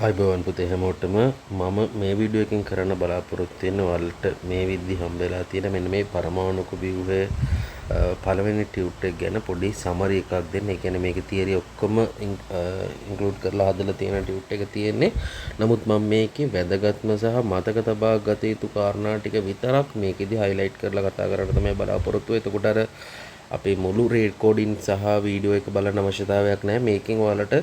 අයිබෝවන් පුතේ හැමෝටම මම මේ වීඩියෝ එකකින් කරන්න බලාපොරොත්තු වෙන්නේ ඔයාලට මේ විදිහ හම්බෙලා තියෙන මෙන්න මේ පරමාණු ව්‍යුහයේ පළවෙනි ටියුට් එක ගැන පොඩි සමරි එකක් දෙන්න. ඒ කියන්නේ මේකේ තියරි ඔක්කොම ඉන්ක්ලූඩ් කරලා හදලා තියෙන ටියුට් එක තියෙන්නේ. නමුත් මම මේකේ වැදගත්ම සහ මතක තබා ගත යුතු කාරණා ටික විතරක් මේකෙදි highlight කරලා කතා කරන්න තමයි බලාපොරොත්තු වෙන්නේ. එතකොට අර අපේ මුළු රෙකෝඩින් සහ වීඩියෝ එක බලන්න අවශ්‍යතාවයක් නැහැ. මේකෙන් ඔයාලට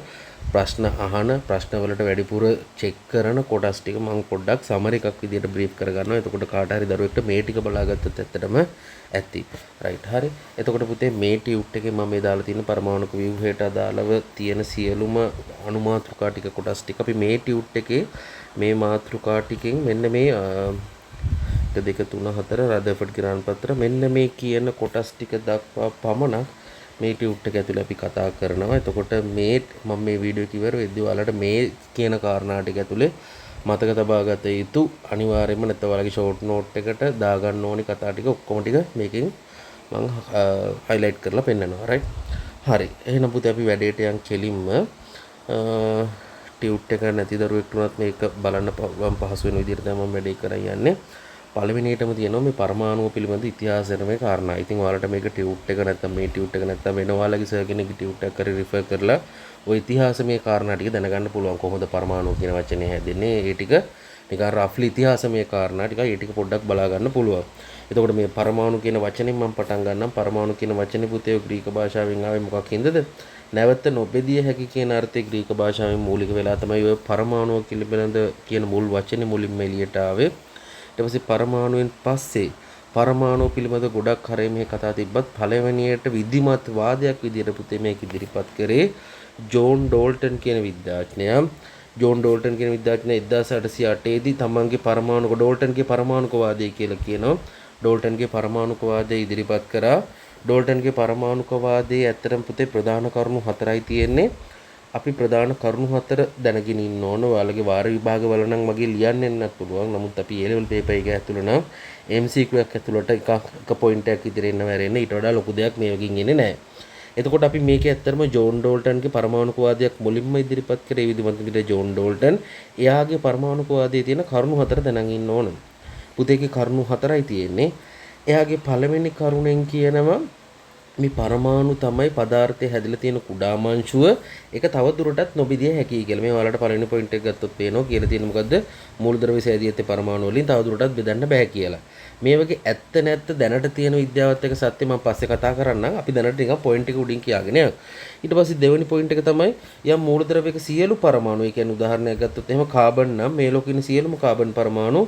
ප්‍රශ්න අහන ප්‍රශ්න වලට වැඩිපුර චෙක් කරන කොටස් ටික මම පොඩ්ඩක් සමරි එකක් විදියට බ්‍රීෆ් කරගන්නවා. එතකොට කාට හරි දරුවෙක්ට මේ ටික බලාගත්තොත් ඇත්තටම ඇති. රයිට් හරි. එතකොට පුතේ මේ ටියුට් එකේ මම මේ දාලා තියෙන පරමාණු ව්‍යුහයට අදාළව තියෙන සියලුම අනුමාතෘකා ටික කොටස් ටික අපි මේ ටියුට් එකේ මේ මාතෘකා ටිකෙන් මෙන්න මේ 1 2 3 4 රදර්ෆර්ඩ් ග්‍රාන්පත්‍ර මෙන්න මේ කියන කොටස් ටික දක්වා පමණක් මේ ටියුට් එක ඇතුළේ අපි කතා කරනවා. එතකොට මේ මම මේ වීඩියෝ එක ඉවර වෙද්දී ඔයාලට මේ කියන කාරණා ටික ඇතුළේ මතක තබා ගත යුතු අනිවාර්යයෙන්ම නැත්නම් ඔයාලගේ ෂෝට් නෝට් එකට දාගන්න ඕනි කතා ටික ඔක්කොම ටික මේකෙන් මම highlight කරලා පෙන්නනවා. right හරි. එහෙනම් පුතේ අපි වැඩේට යන් කෙලින්ම ටියුට් එක නැති දරුවෙක් වුණත් මේක බලන්න පහසු වෙන විදිහට තමයි මම වැඩේ කරන් යන්නේ. පළවෙනියටම තියෙනවා මේ පරමාණුව පිළිබඳ ඉතිහාසයම කාරණා. ඉතින් ඔයාලට මේක ටියුට් එක නැත්නම් මේ ටියුට් එක නැත්නම් වෙන ඔයාලගේ සර් කෙනෙක්ගේ ටියුට් එක කරේ රිෆර් කරලා ওই ඉතිහාසමය කාරණා ටික දැනගන්න පුළුවන්. කොහොමද පරමාණුව කියන වචනේ හැදෙන්නේ? ඒ ටික නිකන් රෆ්ලි ඉතිහාසමය කාරණා ටික ඒ ටික පොඩ්ඩක් බලා ගන්න පුළුවන්. එතකොට මේ පරමාණු කියන වචනේ මම පටන් ගන්නම්. පරමාණු කියන වචනේ පුතේ ග්‍රීක භාෂාවෙන් ආවේ මොකක් හින්දාද? නැවත නොබෙදිය හැකි කියන අර්ථයේ ග්‍රීක භාෂාවෙන් මූලික වෙලා තමයි ඔය පරමාණුව පිළිබඳ කියන මුල් වචනේ මුලින්ම එළියට ආවේ. ඊට පස්සේ පරමාණුවෙන් පස්සේ පරමාණු පිළිබඳ ගොඩක් හරය මේ කතා තිබ්බත් පළවෙනියට විධිමත් වාදයක් විදියට පුතේ මේක ඉදිරිපත් කරේ ජෝන් ඩෝල්ටන් කියන විද්‍යාඥයා. ජෝන් ඩෝල්ටන් කියන විද්‍යාඥයා 1808 දී තමන්ගේ පරමාණුක ඩෝල්ටන්ගේ පරමාණුක වාදය කියලා කියනවා. ඩෝල්ටන්ගේ පරමාණුක වාදය ඉදිරිපත් කරා. ඩෝල්ටන්ගේ පරමාණුක වාදයේ ඇත්තටම පුතේ ප්‍රධාන කරුණු 4යි තියෙන්නේ. අපි ප්‍රධාන කරුණු 4 දැනගෙන ඉන්න ඕන. ඔයාලගේ වාර විභාගවල නම් මගේ ලියන්න එන්නත් පුළුවන්. නමුත් අපි A level paper එක ඇතුළේ නම් MCQ එකක් ඇතුළට එක පොයින්ට් එකක් විතර එන්න වැරෙන්නේ. ඊට වඩා ලොකු දෙයක් මේ වගේ ඉන්නේ නැහැ. එතකොට අපි මේකේ ඇත්තටම ජෝන් ඩෝල්ටන්ගේ පරමාණුක වාදයක් මුලින්ම ඉදිරිපත් කරේ විදිහට විදිහට ජෝන් ඩෝල්ටන් එයාගේ පරමාණුක වාදයේ තියෙන කරුණු 4 දැනගෙන ඉන්න ඕන. පුතේගේ කරුණු 4යි තියෙන්නේ. එයාගේ පළවෙනි කරුණෙන් කියනවා මේ පරමාණු තමයි පදාර්ථයේ හැදිලා තියෙන කුඩාම අංශුව. ඒක තව දුරටත් නොබෙදිය හැකියි කියලා. මේ ඔයාලට පළවෙනි පොයින්ට් එක ගත්තොත් පේනවා කියලා තියෙන මොකද්ද? මූලද්‍රව්‍ය සෑදියත්තේ පරමාණු වලින් තව දුරටත් බෙදන්න බෑ කියලා. මේ වගේ ඇත්ත නැත්ත දැනට තියෙන විද්‍යාවත් එක්ක සත්‍ය මම පස්සේ කතා කරන්නම්. අපි දැනට නිකන් පොයින්ට් එක උඩින් කියාගෙන යමු. ඊට පස්සේ දෙවෙනි පොයින්ට් එක තමයි යම් මූලද්‍රව්‍යයක සියලු පරමාණු, ඒ කියන්නේ උදාහරණයක් ගත්තොත් එහෙම කාබන් නම් මේ ලෝකේ ඉන්න සියලුම කාබන් පරමාණු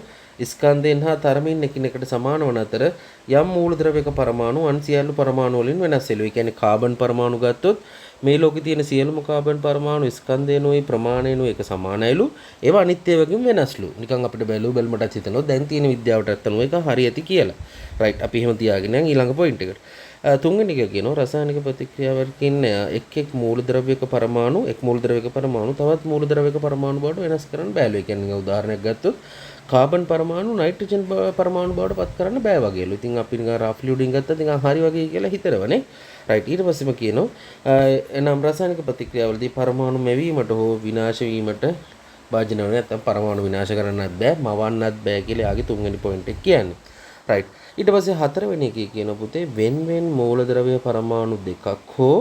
ස්කන්ධයෙන් හා තරමින් එකිනෙකට සමාන වන අතර යම් මූලද්‍රව්‍යක පරමාණු අන් සියලු පරමාණු වලින් වෙනස් වෙලු. ඒ කියන්නේ කාබන් පරමාණු ගත්තොත් මේ ලෝකේ තියෙන සියලුම කාබන් පරමාණු ස්කන්ධයනෝයි ප්‍රමාණයනෝයි එක සමානයිලු. ඒවා අනිත් ඒවාකින් වෙනස්ලු. නිකන් අපිට බැලුමටත් හිතනවා දැන් තියෙන විද්‍යාවට අත්තනෝ එක හරි ඇති කියලා. රයිට් අපි එහෙම තියාගෙන යන් ඊළඟ පොයින්ට් එකට. තුන්වෙනි එක කියනවා රසායනික ප්‍රතික්‍රියාවකින් එක් මූලද්‍රව්‍යක පරමාණු එක් මූලද්‍රව්‍යක පරමාණු තවත් මූලද්‍රව්‍යක පරමාණු බවට වෙනස් කරන්න බෑලු. ඒ කියන්නේ උදාහරණයක් ගත්තොත් කාබන් පරමාණු නයිට්‍රජන් පරමාණු බවට පත් කරන්න බෑ වගේලු. ඉතින් අපි නිකන් රෆ්ලි උඩින් ගත්තා නිකන් හරි වගේ කියලා හිතනවනේ. රයිට් ඊට පස්සේම කියනවා එනම් රසායනික ප්‍රතික්‍රියාවලදී පරමාණු මැවීමට හෝ විනාශ වීමට භාජනය වෙන නැත්නම් පරමාණු විනාශ කරන්නත් බෑ මවන්නත් බෑ කියලා යාගේ තුන්වෙනි පොයින්ට් එක කියන්නේ. රයිට් ඊට පස්සේ හතරවෙනි එකේ කියන පුතේ වෙන් මූලද්‍රව්‍ය පරමාණු දෙකක් හෝ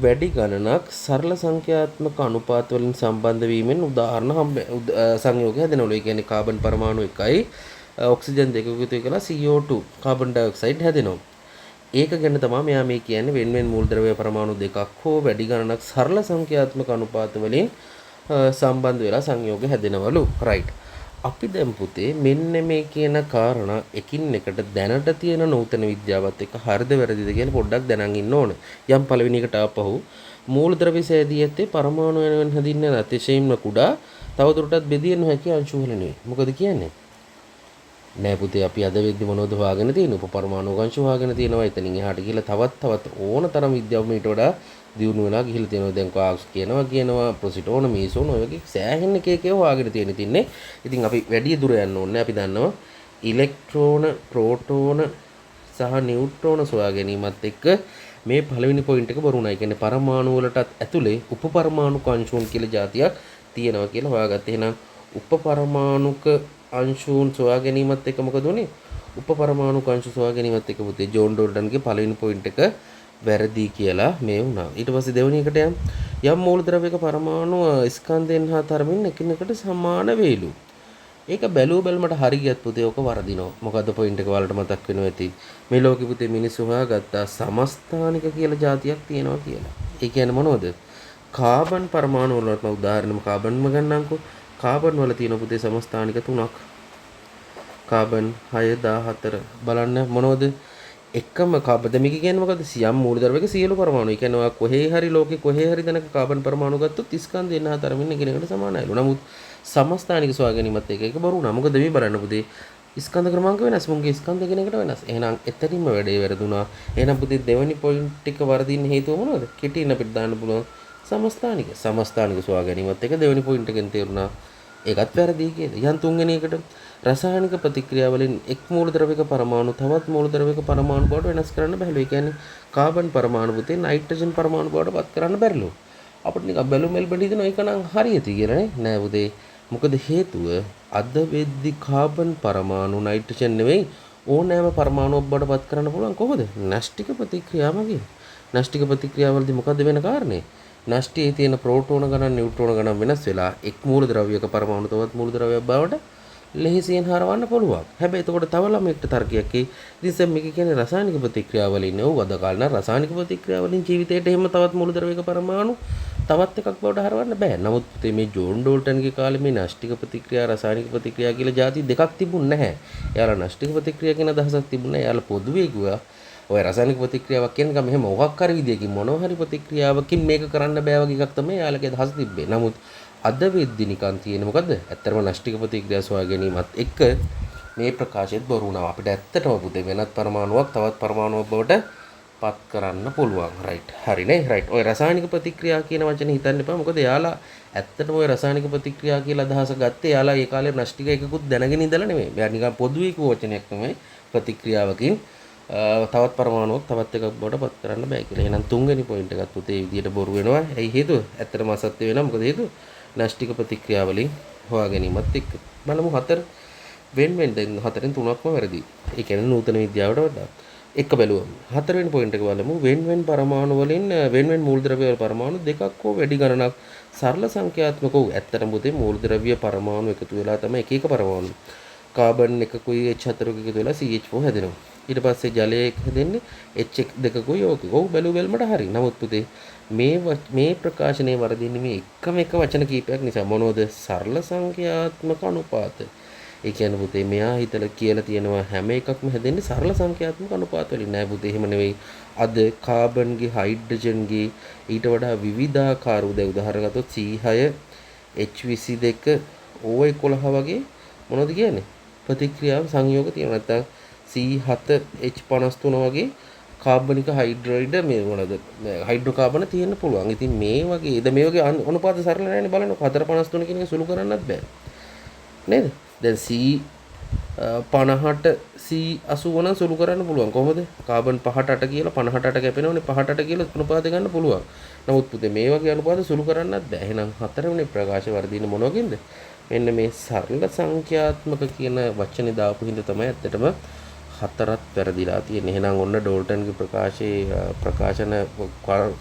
වැඩි ගණනක් සරල සංඛ්‍යාත්මක අනුපාත වලින් සම්බන්ධ වීමෙන් උදාහරණ සංයෝගය හැදෙනවලු. ඒ කියන්නේ කාබන් පරමාණු එකයි ඔක්සිජන් දෙකක එකතු වෙලා CO2 කාබන් ඩයොක්සයිඩ් හැදෙනවා. ඒක ගැන තමයි මෙයා මේ කියන්නේ වෙන් මූලද්‍රව්‍ය පරමාණු දෙකක් හෝ වැඩි ගණනක් සරල සංඛ්‍යාත්මක අනුපාත වලින් සම්බන්ධ වෙලා සංයෝග හැදෙනවලු. රයිට් අපි දැන් පුතේ මෙන්න මේ කියන කාරණා එකින් එකට දැනට තියෙන නූතන විද්‍යාවත් එක්ක හරිද වැරදිද කියලා පොඩ්ඩක් දැනන් ඉන්න ඕන. යම් පළවෙනි එකට ආපහු මූලද්‍රව්‍ය සෑදියත්තේ පරමාණු වෙනුවෙන් හැදින්නේ අතිශයින්ම කුඩා තවදුරටත් බෙදිය නොහැකි අංශු වල නෙවෙයි. මොකද කියන්නේ? නෑ පුතේ අපි අද වෙද්දි මොනවද හොයාගෙන තියෙන්නේ? උපපරමාණු අංශු හොයාගෙන තියෙනවා. එතනින් එහාට ගිහලා තවත් ඕන තරම් විද්‍යාව මීට වඩා දියුණු වෙලා ගිහිල්ලා තියෙනවා. දැන් කාක්ස් කියනවා ප්‍රොසිටෝන මීසෝන ඔය වගේ සෑහෙන එක හොයාගෙන තියෙන්නේ. ඉතින් අපි වැඩි දුර යන්න ඕනේ. අපි දන්නවා ඉලෙක්ට්‍රෝන, ප්‍රෝටෝන සහ නියුට්‍රෝන සොයා ගැනීමත් එක්ක මේ පළවෙනි පොයින්ට් එක බොරු නෑ. කියන්නේ පරමාණු වලටත් ඇතුලේ උපපරමාණු අංශුන් කියලා જાතියක් තියෙනවා කියලා හොයාගත්තා. එහෙනම් උපපරමාණුක අංශුන් සොයා ගැනීමත් එක්ක මොකද උනේ? උපපරමාණුක අංශු සොයා ගැනීමත් එක්ක පුතේ ජෝන් ඩෝල්ටන්ගේ පළවෙනි පොයින්ට් එක වැරදි කියලා මේ වුණා. ඊට පස්සේ දෙවෙනි එකට යම් මූලද්‍රව්‍යක පරමාණු ස්කන්ධයන් හා තරමින් එකිනෙකට සමාන වේලු. ඒක බැලුව බැලමට හරි ගියත් පුතේ ඔක වරදිනවා. මොකද්ද පොයින්ට් එක වලට මතක් වෙනවා ඇති. මේ ලෝකෙ පුතේ මිනිස්සු හොයාගත්තා සමස්ථානික කියලා જાතියක් තියෙනවා කියලා. ඒ කියන්නේ මොනවද? කාබන් පරමාණු වලට උදාහරණයක් කාබන්ම ගන්නම්කෝ. කාබන් වල තියෙන පුතේ සමස්ථානික 3ක්. කාබන් 6 14 බලන්න මොනවද? එකම කාබන් මේක කියන්නේ මොකද්ද? සියම් මූලද්‍රව්‍යක සියලු පරමාණු. ඒ කියන්නේ ඔයා කොහේ හරි ලෝකේ කොහේ හරි තැනක කාබන් පරමාණු ගත්තොත් ස්කන්ධ එන්න තරමින් එකිනෙකට සමානයිලු. නමුත් සමස්ථානික සොයා ගැනීමත් එක බලු වුණා. මොකද මේ බලන්න පුතේ ස්කන්ධ ක්‍රමාංක වෙනස්. මුන්ගේ ස්කන්ධ එකිනෙකට වෙනස්. එහෙනම් එතනින්ම වැඩේ වැරදුනා. එහෙනම් පුතේ දෙවෙනි පොයින්ට් එක වරදින්න හේතුව මොනවද? කෙටියෙන් අපිට දාන්න පුළුවන් සමස්ථානික සොයා ගැනීමත් එක දෙවෙනි පොයින්ට් එකෙන් තේරුණා. ඒකත් වැරදි කියලා. යන් තුන්වෙනි එකට රසායනික ප්‍රතික්‍රියාවලින් එක් මූලද්‍රව්‍යක පරමාණු තවත් මූලද්‍රව්‍යක පරමාණු බවට වෙනස් කරන්න බැහැලු. ඒ කියන්නේ කාබන් පරමාණු පුතේ නයිට්‍රජන් පරමාණු බවට පත් කරන්න බැරිලු. අපිට නිකන් බැලු මෙල් බඩ හිතනවා ඒක නම් හරියති කියලා නේ. නෑ පුතේ. මොකද හේතුව අද වෙද්දි කාබන් පරමාණු නයිට්‍රජන් නෙවෙයි ඕනෑම පරමාණුවක් බවට පත් කරන්න පුළුවන් කොහොමද? න්‍යෂ්ටික ප්‍රතික්‍රියාවකින්. න්‍යෂ්ටික ප්‍රතික්‍රියාවලදී මොකද්ද වෙන කාරණේ? න්‍යෂ්ටියේ තියෙන ප්‍රෝටෝන ගණන් නියුට්‍රෝන ගණන් වෙනස් වෙලා එක් මූලද්‍රව්‍යක පරමාණු තවත් මූලද්‍රව්‍යයක් බවට ලෙහෙසියෙන් හරවන්න පුළුවන්. හැබැයි එතකොට තව ළමෙක්ට තර්කයක් එයි. ඉතින් සර් මේක කියන්නේ රසායනික ප්‍රතික්‍රියාවලින් නෙවෙයි අද කාලේ නම් රසායනික ප්‍රතික්‍රියාවලින් ජීවිතේට එහෙම තවත් මූලද්‍රව්‍යක පරමාණු තවත් එකක් බවට හරවන්න බෑ. නමුත් මේ ජෝන් ඩෝල්ටන්ගේ කාලේ මේ න්‍යෂ්ටික ප්‍රතික්‍රියා රසායනික ප්‍රතික්‍රියා කියලා જાති දෙකක් තිබුණ නැහැ. එයාලා න්‍යෂ්ටික ප්‍රතික්‍රියා කියන අදහසක් තිබුණ නැහැ. එයාලා පොදුවේ කිව්වා ඔය රසායනික ප්‍රතික්‍රියාවක් කියන එක මෙහෙම මොකක් හරි විදියකින් මොනවා හරි ප්‍රතික්‍රියාවකින් මේක කරන්න බෑ වගේ එකක් තමයි එයාලගේ අදහස තිබ්බේ. නමුත් අද වෙද්දි නිකන් තියෙන මොකද්ද? ඇත්තටම න්‍යෂ්ටික ප්‍රතික්‍රියා සොයා ගැනීමත් එක්ක මේ ප්‍රකාශයත් බොරු වුණා. අපිට ඇත්තටම පුතේ වෙනත් පරමාණුවක් තවත් පරමාණුවක් බවට පත් කරන්න පුළුවන්. රයිට්. හරිනේ. රයිට්. ඔය රසායනික ප්‍රතික්‍රියා කියන වචනේ හිතන්න එපා. මොකද එයාලා ඇත්තටම ඔය රසායනික ප්‍රතික්‍රියා කියලා අදහස ගත්තේ එයාලා ඒ කාලේ න්‍යෂ්ටික එකකුත් දැනගෙන ඉඳලා නෙමෙයි. එයා නිකන් පොදුවේ කිව්ව වචනයක් තමයි ප්‍රතික්‍රියාවකින් තවත් පරමාණුවක් තවත් එකක් බවට පත් කරන්න බෑ කියලා. එහෙනම් තුන්වෙනි පොයින්ට් එකත් පුතේ මේ විදිහට බොරු වෙනවා. ඇයි හේතුව? ඇත්තටම අසත්‍ය වෙනවා. මොකද හේතුව? න්‍යෂ්ටික ප්‍රතික්‍රියාවලින් හොයා ගැනීමත් එක්ක. බලමු වෙන් දැන් හතරෙන් තුනක්ම වැරදි. ඒ කියන්නේ නූතන විද්‍යාවට වඩා. එක බැලුවම හතරවෙනි පොයින්ට් එක බලමු. වෙන් පරමාණු වලින් වෙන් මූලද්‍රව්‍ය වල පරමාණු දෙකක් හෝ වැඩි ගණනක් සරල සංඛ්‍යාත්මක වූ ඇත්තටම පුතේ මූලද්‍රව්‍ය පරමාණු එකතු වෙලා තමයි එක පරමාණු. කාබන් එකකුයි H4ක එකතු වෙලා CH4 හැදෙනවා. ඊට පස්සේ ජලය හැදෙන්නේ H2කුයි ඕක. ඔව් බැලුවල්මට හරි. නමුත් පුතේ මේ ප්‍රකාශනයේ වරදින්නේ මේ එක වචන කීපයක් නිසා. මොනවද? සරල සංඛ්‍යාත්මක අනුපාත. ඒ කියන්නේ පුතේ මෙයා හිතලා කියලා තියෙනවා හැම එකක්ම හැදෙන්නේ සරල සංඛ්‍යාත්මක අනුපාත වලින්. නෑ පුතේ එහෙම නෙවෙයි. අද කාබන්ගේ හයිඩ්‍රජන්ගේ ඊට වඩා විවිධාකාර උදාහරණ ගත්තොත් C6 H22 O11 වගේ මොනවද කියන්නේ? ප්‍රතික්‍රියාව සංයෝග තියෙනවා. නැත්නම් C7 H53 වගේ කාබනික හයිඩ්‍රයිඩ් මේ මොනවද? හයිඩ්‍රෝකාබන තියෙන්න පුළුවන්. ඉතින් මේ වගේ අනුපාත සරල නැහැනේ බලන්න. 453 කියන එක සුළු කරන්නත් බෑ. නේද? දැන් C50ට C80 නම් සුළු කරන්න පුළුවන්. කොහොමද? කාබන් 5ට 8 කියලා 50ට 8 කැපෙනවනේ 5ට 8 කියලා අනුපාත ගන්න පුළුවන්. නමුත් පුතේ මේ වගේ අනුපාත සුළු කරන්නත් බෑ. එහෙනම් හතරවෙනි ප්‍රකාශය වර්ධින මොනවකින්ද? මෙන්න මේ සරල සංඛ්‍යාත්මක කියන වචනේ දාපු හින්දා තමයි ඇත්තටම හතරත් වැරදිලා තියෙන්නේ. එහෙනම් ඔන්න ඩෝල්ටන්ගේ ප්‍රකාශන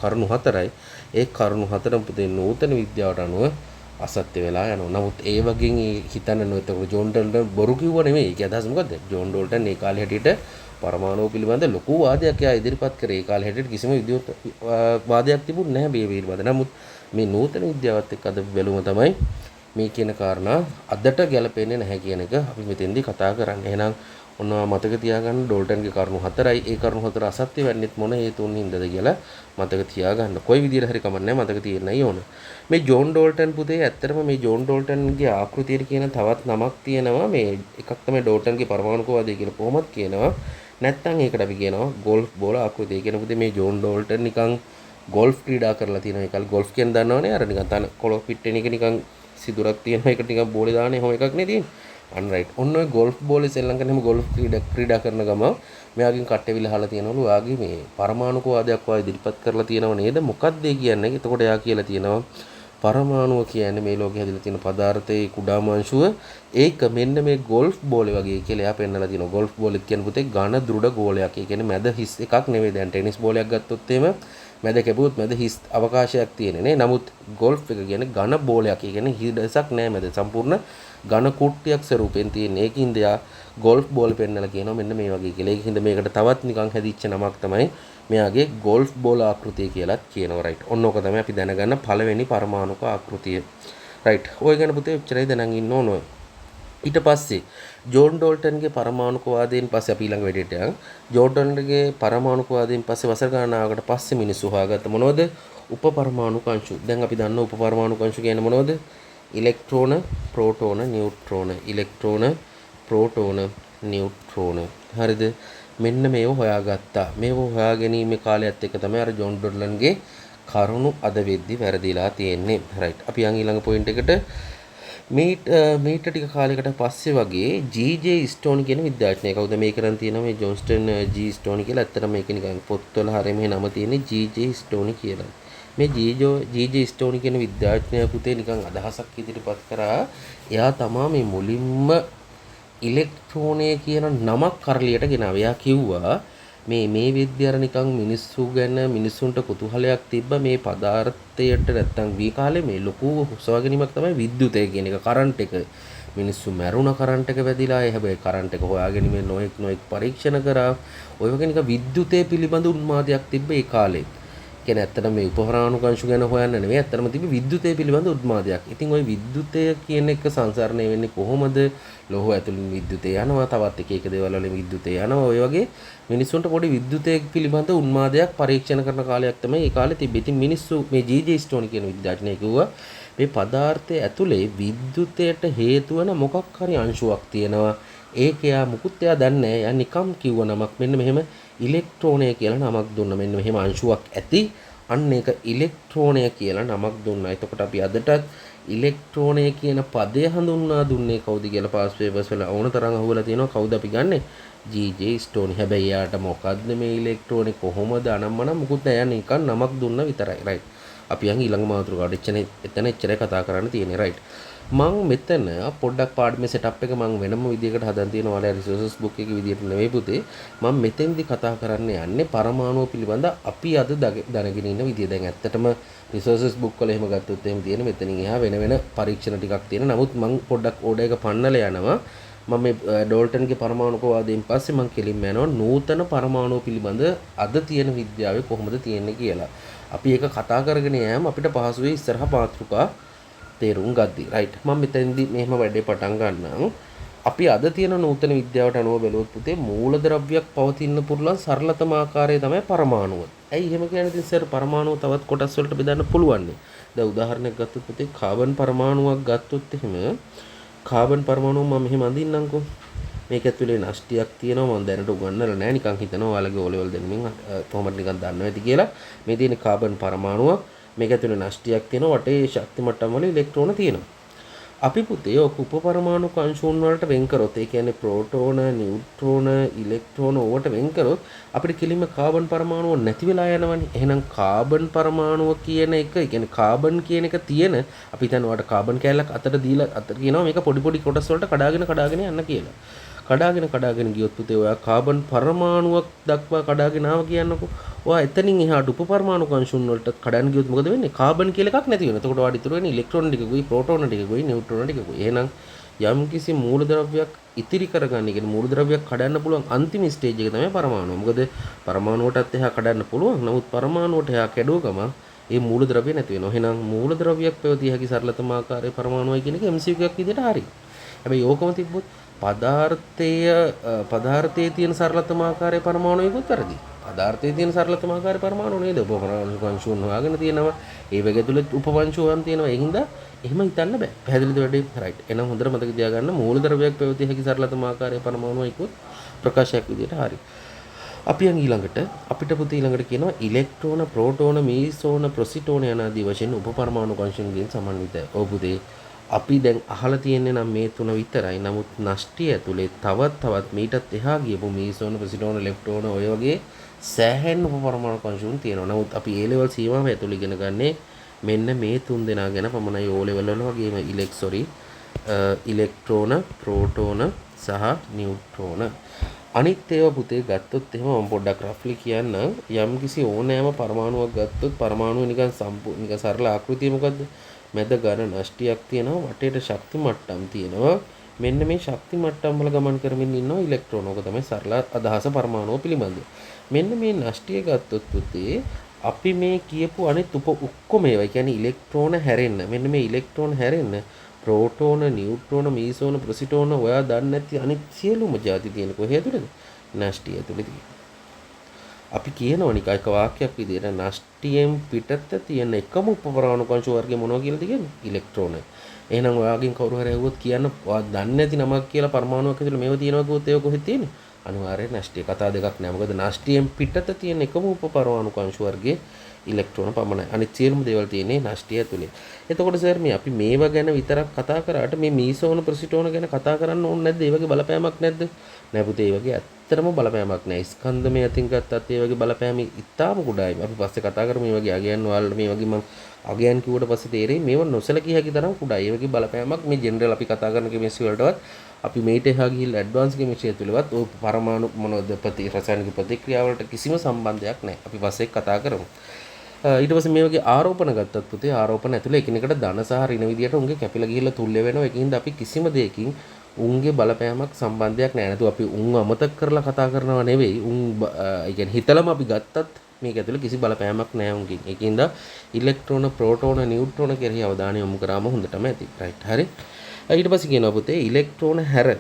කරුණු හතරයි. ඒ කරුණු හතරම පුතේ නූතන විද්‍යාවට අනුව අසත්‍ය වෙලා යනවා. නමුත් ඒ වගේ හිතන්න නොතකොට ජෝන් ඩෝල්ටන් බොරු කිව්ව නෙමෙයි. ඒකේ අදහස මොකද්ද? ජෝන් ඩෝල්ටන් ඒ කාලේ හැටියට පරමාණු පිළිබඳ ලොකු වාදයක් එයා ඉදිරිපත් කරේ. ඒ කාලේ හැටියට කිසිම වාදයක් තිබුණ නැහැ මේ පිළිබඳ. නමුත් මේ නූතන විද්‍යාවත් එක්ක අද බැලුම තමයි මේ කියන කාරණා අදට ගැලපෙන්නේ නැහැ කියන එක අපි මෙතෙන්දී කතා කරන්නේ. එහෙනම් ඔන්නවා මතක තියාගන්න ඩෝල්ටන්ගේ කරුණු හතරයි. ඒ කරුණු හතර අසත්‍ය වෙන්නෙත් මොන හේතුන් හින්දාද කියලා මතක තියාගන්න. කොයි විදිහට හරි කමන්නේ මතක තියෙන්නයි ඕන. මේ ජෝන් ඩෝල්ටන් පුතේ ඇත්තටම මේ ජෝන් ඩෝල්ටන්ගේ ආකෘතියට කියන තවත් නමක් තියෙනවා. මේ එකක් තමයි ඩෝල්ටන්ගේ පරමාණුකවාදය කියලා කොහොමද කියනවා. නැත්නම් ඒකට අපි කියනවා ගෝල්ෆ් බෝල ආකෘතිය. කියන පුතේ මේ ජෝන් ඩෝල්ටන් නිකන් ගෝල්ෆ් ක්‍රීඩා කරලා තියෙනවා. ඒකල් ගෝල්ෆ් කියන දන්නවනේ අර නිකන් තන කොළ පිට්ටෙන එක නිකන් සිදුරක් තියෙනවා. ඒකට නිකන් බෝලේ දාන්නේ හැම එකක් නේ තියෙන්නේ. අන්න රයිට්. ඔන්න ඔය ගෝල්ෆ් බෝලේ සෙල්ලම් කරන හැම ගෝල්ෆ් ක්‍රීඩා කරන ගම මෙයාගෙන් කට්ටවිල අහලා තියෙනවලු. ඔයාගේ මේ පරමාණුක වාදයක් ඔයා ඉදිරිපත් කරලා තියෙනව නේද? මොකක්ද ඒ කියන්නේ? එතකොට එයා කියලා තියෙනවා පරමාණුව කියන්නේ මේ ලෝකේ හැදිලා තියෙන පදාර්ථයේ කුඩාම අංශුව. ඒක මෙන්න මේ ගෝල්ෆ් බෝලේ වගේ කියලා එයා පෙන්නලා තියෙනවා. ගෝල්ෆ් බෝලෙත් කියන පුතේ ඝන දෘඩ ගෝලයක්. ඒ කියන්නේ මැද හිස් එකක් නෙවෙයි. දැන් ටෙනිස් බෝලයක් ගත්තොත් එහෙම මැද කැපුවොත් මැද හිස් අවකාශයක් තියෙන්නේ නේ. නමුත් ගෝල්ෆ් එක කියන්නේ ඝන බෝලයක්. ඒ කියන්නේ හිඩසක් නෑ මැද. සම්පූර්ණ ඝන කුට්ටියක් ස්වරූපෙන් තියෙන. ඒකින්ද එයා ගෝල්ෆ් බෝල් පෙන්නලා කියනවා මෙන්න මේ වගේ කියලා. ඒකින්ද මේකට තවත් නිකන් හැදිච්ච නමක් තමයි මෙයාගේ ගෝල්ෆ් බෝල ආකෘතිය කියලාත් කියනවා. රයිට්. ඔන්න ඕක තමයි අපි දැනගන්න පළවෙනි පරමාණුක ආකෘතිය. රයිට්. ඔය ගැන පුතේ එච්චරයි දැනන් ඉන්න ඕන ඔය. ඊට පස්සේ ජෝන් ඩෝල්ටන්ගේ පරමාණුකවාදයෙන් පස්සේ අපි ඊළඟ වැඩේට යන්. ජෝන් ඩෝල්ටන්ගේ පරමාණුකවාදයෙන් පස්සේ වසර ගණනාවකට පස්සේ මිනිස්සු හොයාගත්ත මොනවද? උපපරමාණුක අංශු. දැන් අපි දන්න උපපරමාණුක අංශු කියන්නේ මොනවද? ඉලෙක්ට්‍රෝන, ප්‍රෝටෝන, නියුට්‍රෝන. ඉලෙක්ට්‍රෝන, ප්‍රෝටෝන, නියුට්‍රෝන. හරිද? මෙන්න මේව හොයාගත්තා. මේව හොයා ගැනීමේ කාලයත් එක්ක තමයි අර ජෝන් ඩෝල්ටන්ගේ කරුණු අද වෙද්දි වැරදිලා තියෙන්නේ. රයිට්. අපි යන් ඊළඟ පොයින්ට් එකට මීට ටික කාලයකට පස්සේ වගේ ජී.ජේ. ස්ටෝනි කියන විද්‍යාඥයෙක්. කවුද මේ කරන් තියෙනවා මේ ජොන්ස්ටන් ජී ස්ටෝනි කියලා. ඇත්තටම මේක නිකන් පොත්වල හරිය මේ නම තියෙන්නේ ජී.ජේ. ස්ටෝනි කියලා. මේ ජී.ජේ. ස්ටෝනි කියන විද්‍යාඥයා පුතේ නිකන් අදහසක් ඉදිරිපත් කරා. එයා තමයි මේ මුලින්ම ඉලෙක්ට්‍රෝනය කියන නමක් කරලියට ගෙනාවා. එයා කිව්වා මේ විද්‍යාව නිකන් මිනිස්සු ගැන මිනිස්සුන්ට කුතුහලයක් තිබ්බ මේ පදාර්ථයට නැත්තම් වී කාලේ මේ ලොකු හුස්වා ගැනීමක් තමයි විද්‍යුතය කියන එක කරන්ට් එක. මිනිස්සු මැරුණ කරන්ට් එක වැදිලා ඒ හැබැයි කරන්ට් එක හොයාගැනීමේ නොඑක් පරීක්ෂණ කරා. ඔය වගේ නිකන් විද්‍යුතය පිළිබඳ උන්මාදයක් තිබ්බ ඒ කාලේ. කියන්නේ ඇත්තටම මේ උපපරමාණු අංශු ගැන හොයන්න නෙවෙයි ඇත්තටම තිබි විද්‍යුතය පිළිබඳ උන්මාදයක්. ඉතින් ওই විද්‍යුතය කියන එක සංසරණය වෙන්නේ කොහොමද? ලෝහ ඇතුළේ විද්‍යුතය යනවා, තවත් එක දේවල් වලින් විද්‍යුතය යනවා. ඔය වගේ මිනිස්සුන්ට පොඩි විද්‍යුතය පිළිබඳ උන්මාදයක් පරීක්ෂණ කරන කාලයක් තමයි ඒ කාලේ තිබෙන්නේ. ඉතින් මිනිස්සු මේ ජී.ජේ. ස්ටෝනි කියන විද්‍යාඥයා කිව්වා මේ පදාර්ථය ඇතුලේ විද්‍යුතයට හේතු වෙන මොකක් හරි අංශුවක් තියෙනවා. ඒක එයා මුකුත් එයා දන්නේ නැහැ. එයා නිකම් කිව්ව නමක් මෙන්න මෙහෙම ඉලෙක්ට්‍රෝනය කියලා නමක් දුන්නා. මෙන්න මෙහෙම අංශුවක් ඇති අන්න ඒක ඉලෙක්ට්‍රෝනය කියලා නමක් දුන්නා. එතකොට අපි අදටත් ඉලෙක්ට්‍රෝනය කියන පදය හඳුන්වා දුන්නේ කවුද කියලා පාස් පේපර්ස් වල ඕන තරම් අහුවලා තියෙනවා. කවුද අපි ගන්නෙ? ජී.ජේ. ස්ටෝනි. හැබැයි යාට මොකද්ද මේ ඉලෙක්ට්‍රෝනේ කොහොමද අනම්මනම් මුකුත් නැහැ. යන්නේ නිකන් නමක් දුන්නා විතරයි. රයිට්. අපි යන් ඊළඟ මාතෘකාවට එතන එච්චරයි කතා කරන්න තියෙන්නේ. රයිට්. මං මෙතන පොඩ්ඩක් පාඩමේ සෙටප් එක මං වෙනම විදියකට හදන් තියෙනවා. ඔයාලා රිසෝසස් බුක් එකේ විදියට නෙවෙයි පුතේ. මම මෙතෙන්දි කතා කරන්න යන්නේ පරමාණුව පිළිබඳ අපි අද දැනගෙන ඉන්න විදිය. දැන් ඇත්තටම රිසෝසස් බුක් වල එහෙම ගත්තොත් එහෙම තියෙන මෙතනින් එහා වෙන පරීක්ෂණ ටිකක් තියෙන. නමුත් මං පොඩ්ඩක් ඕඩර් එක පන්නලා යනවා. මම මේ ඩෝල්ටන්ගේ පරමාණුකවාදයෙන් පස්සේ මං කෙලින්ම යනවා නූතන පරමාණුව පිළිබඳ අද තියෙන විද්‍යාවේ කොහොමද තියෙන්නේ කියලා. අපි ඒක කතා කරගෙන යෑම අපිට පහසු වෙයි ඉස්සරහා මාතෘකා තේරුම් ගද්දි. රයිට්. මම මෙතෙන්දි මෙහෙම වැඩේ පටන් ගන්නම්. අපි අද තියෙන නූතන විද්‍යාවට අනුව බැලුවොත් පුතේ මූලද්‍රව්‍යයක් පවතින පුරුලන් සරලතම ආකාරය තමයි පරමාණුව. ඇයි එහෙම කියන්නේ? ඉතින් සර් පරමාණුව තවත් කොටස් වලට බෙදන්න පුළුවන් නේ. දැන් උදාහරණයක් ගත්තොත් පුතේ කාබන් පරමාණුවක් ගත්තොත් එහෙම කාබන් පරමාණුව මම මෙහෙම අඳින්නම්කෝ. මේක ඇතුලේ නෂ්ටියක් තියෙනවා. මම දැනට උගන්නලා නැහැ. නිකන් හිතනවා ඔයාලගේ O level දෙන්නෙමින් කොහොමද නිකන් දන්නවා ඇති කියලා. මේ තියෙන කාබන් පරමාණුවක්. මේක ඇතුලේ නෂ්ටියක් තියෙනවා. වටේ ශක්ති මට්ටම් වල ඉලෙක්ට්‍රෝන තියෙනවා. අපි පුතේ ඔක උපපරමාණු අංශුන් වලට වෙන් කරොත් ඒ කියන්නේ ප්‍රෝටෝන, නියුට්‍රෝන, ඉලෙක්ට්‍රෝන ඕවට වෙන් කරොත් අපිට කෙලින්ම කාබන් පරමාණුව නැති වෙලා යනවනේ. එහෙනම් කාබන් පරමාණුව කියන එක, ඒ කියන්නේ කාබන් කියන එක තියෙන අපි හිතනවාට කාබන් කැලක් අතට දීලා අතට කියනවා මේක පොඩි පොඩි කොටස් වලට කඩාගෙන යන්න කියලා. කඩාගෙන ගියොත් පුතේ ඔයා කාබන් පරමාණුවක් දක්වා කඩාගෙන ආව කියන්නකෝ. ඔයා එතනින් එහාට උපපරමාණු අංශුන් වලට කඩන්න ගියොත් මොකද වෙන්නේ? කාබන් කියලා එකක් නැති වෙනවා. එතකොට ඔයාට ඉතුරු වෙන්නේ ඉලෙක්ට්‍රෝන ටිකකුයි, ප්‍රෝටෝන ටිකකුයි, නියුට්‍රෝන ටිකකුයි. එහෙනම් යම්කිසි මූලද්‍රව්‍යයක් ඉතිරි කරගන්න, කියන්නේ මූලද්‍රව්‍යයක් කඩන්න පුළුවන් අන්තිම ස්ටේජ් එක තමයි පරමාණුව. මොකද පරමාණුවටත් එහා කඩන්න පුළුවන්. නමුත් පරමාණුවට එහා කැඩුව ගමන් ඒ මූලද්‍රව්‍ය නැති වෙනවා. එහෙනම් මූලද්‍රව්‍යයක් පැවතිය හැකි සරලතම ආකාරයේ පරමාණුවයි කියන එක MCQ එකක් විදිහට හරි. හැබැයි ඕකම තිබ්බොත් පදාර්ථයේ තියෙන සරලතම ආකාරයේ පරමාණුයකුත් වැරදි. පදාර්ථයේ තියෙන සරලතම ආකාරයේ පරමාණු නේද? උපපරමාණු අංශුන් හොයාගෙන තියෙනවා. ඒ වගේ තුල උපවංශුවන් තියෙනවා. ඒ හින්දා එහෙම හිතන්න බෑ. පැහැදිලිද වැඩේ? රයිට්. එහෙනම් හොඳට මතක තියාගන්න මූලද්‍රව්‍යයක් පැවතිය හැකි සරලතම ආකාරයේ පරමාණුයකුත් ප්‍රකාශයක් විදිහට හරි. අපි යන් ඊළඟට අපිට පුතේ ඊළඟට කියනවා ඉලෙක්ට්‍රෝන, ප්‍රෝටෝන, මීසෝන, ප්‍රොසිටෝන යන ආදී වශයෙන් උපපරමාණු අංශුන්ගෙන් සමන්විතයි. ඔව් පුතේ අපි දැන් අහලා තියෙන්නේ නම් මේ තුන විතරයි. නමුත් නෂ්ටිය ඇතුලේ තවත් මීටත් එහා ගියපු මීසෝන, ප්‍රොසිටෝන, ඉලෙක්ට්‍රෝන ඔය වගේ සෑහෙන උපපරමාණු අංශුන් තියෙනවා. නමුත් අපි A level සීමාව ඇතුළේ ඉගෙන ගන්නේ මෙන්න මේ තුන් දෙනා ගැන පමණයි O level වල වගේම ඉලෙක්ට්‍රෝන, ප්‍රෝටෝන සහ නියුට්‍රෝන. අනිත් ඒවා පුතේ ගත්තොත් එහෙම මම පොඩ්ඩක් රෆ්ලි කියන්නම්. යම්කිසි ඕනෑම පරමාණුවක් ගත්තොත් පරමාණුව නිකන් සරල ආකෘතිය මොකද්ද? මැද ඝන නෂ්ටියක් තියෙනවා, වටේට ශක්ති මට්ටම් තියෙනවා. මෙන්න මේ ශක්ති මට්ටම් වල ගමන් කරමින් ඉන්නවා ඉලෙක්ට්‍රෝන. ඔක තමයි සරල අදහස පරමාණුව පිළිබඳ. මෙන්න මේ නෂ්ටිය ගත්තොත් පුතේ අපි මේ කියපු අනිත් ඔක්කොම ඒවා කියන්නේ ඉලෙක්ට්‍රෝන හැරෙන්න. මෙන්න මේ ඉලෙක්ට්‍රෝන හැරෙන්න ප්‍රෝටෝන, නියුට්‍රෝන, මීසෝන, ප්‍රොසිටෝන ඔයා දන්නේ නැති අනිත් සියලුම ಜಾති තියෙන කොහේ ඇතුළේද? නෂ්ටිය ඇතුළේ තියෙන. අපි කියනවා නිකන් එක වාක්‍යයක් විදිහට නෂ්ටියෙන් පිටත තියෙන එකම උපපරමාණු කංශ වර්ගය මොනවා කියලාද කියන්නේ? ඉලෙක්ට්‍රෝන. එහෙනම් ඔයාගෙන් කවුරු හරි ඇහුවොත් කියන්න ඔයා දන්නේ නැති නමක් කියලා පරමාණුවක් ඇතුළේ මේව තියෙනවා කිව්වොත් ඒක කොහෙද තියෙන්නේ? අනිවාර්යයෙන් නෂ්ටිය. කතා දෙකක් නෑ. මොකද නෂ්ටියෙන් පිටත තියෙන එකම උපපරමාණු කංශ වර්ගයේ ඉලෙක්ට්‍රෝන පමණයි. අනිත් සියලුම දේවල් තියෙන්නේ නෂ්ටිය ඇතුලේ. එතකොට සර් මේ අපි මේවා ගැන විතරක් කතා කරාට මේ මීසෝන ප්‍රොසිටෝන ගැන කතා කරන්න ඕනේ නැද්ද? ඒ වගේ බලපෑමක් නැද්ද? නෑ පුතේ ඒ වගේ ඇත්තටම බලපෑමක් නෑ. ස්කන්ධමය අතින් ගත්තත් ඒ වගේ බලපෑම ඉතාම කුඩායි. අපි පස්සේ කතා කරමු මේ වගේ අගයන් වල මේ වගේ මම අගයන් කිව්වට පස්සේ තේරෙයි මේව නොසලකිය හැකි තරම් කුඩායි. ඒ වගේ බලපෑමක් මේ ජෙනරල් අපි කතා කරන කෙමිස්ට්‍රි වලටවත් අපි මේට එහා ගිහිල්ලා ඇඩ්වාන්ස් කෙමිස්ට්‍රි ඇතුළේවත් ඔය පරමාණු මොනවද රසායනික ප්‍රතික්‍රියාවලට කිසිම සම්බන්ධයක් නැහැ. අපි පස්සේ කතා කරමු. ඊට පස්සේ මේ වගේ ආරෝපණ ගත්තත් පුතේ ආරෝපණ ඇතුළේ එකිනෙකට ධන සහ ඍණ විදියට උන්ගේ කැපිලා ගිහිල්ලා තුල්ල වෙනවා. ඒකින්ද අපි කිසිම දෙයකින් උන්ගේ බලපෑමක් සම්බන්ධයක් නැහැ. නැතු අපි උන් අමතක කරලා කතා කරනවා නෙවෙයි. ඒ කියන්නේ හිතලම අපි ගත්තත් මේක ඇතුළේ කිසි බලපෑමක් නැහැ උන්ගෙන්. ඒකින්ද ඉලෙක්ට්‍රෝන, ප්‍රෝටෝන, නියුට්‍රෝන කෙරෙහි අවධානය යොමු කරාම හොඳටම ඇති. රයිට් හරි. ඊට පස්සේ කියනවා පුතේ ඉලෙක්ට්‍රෝන හැර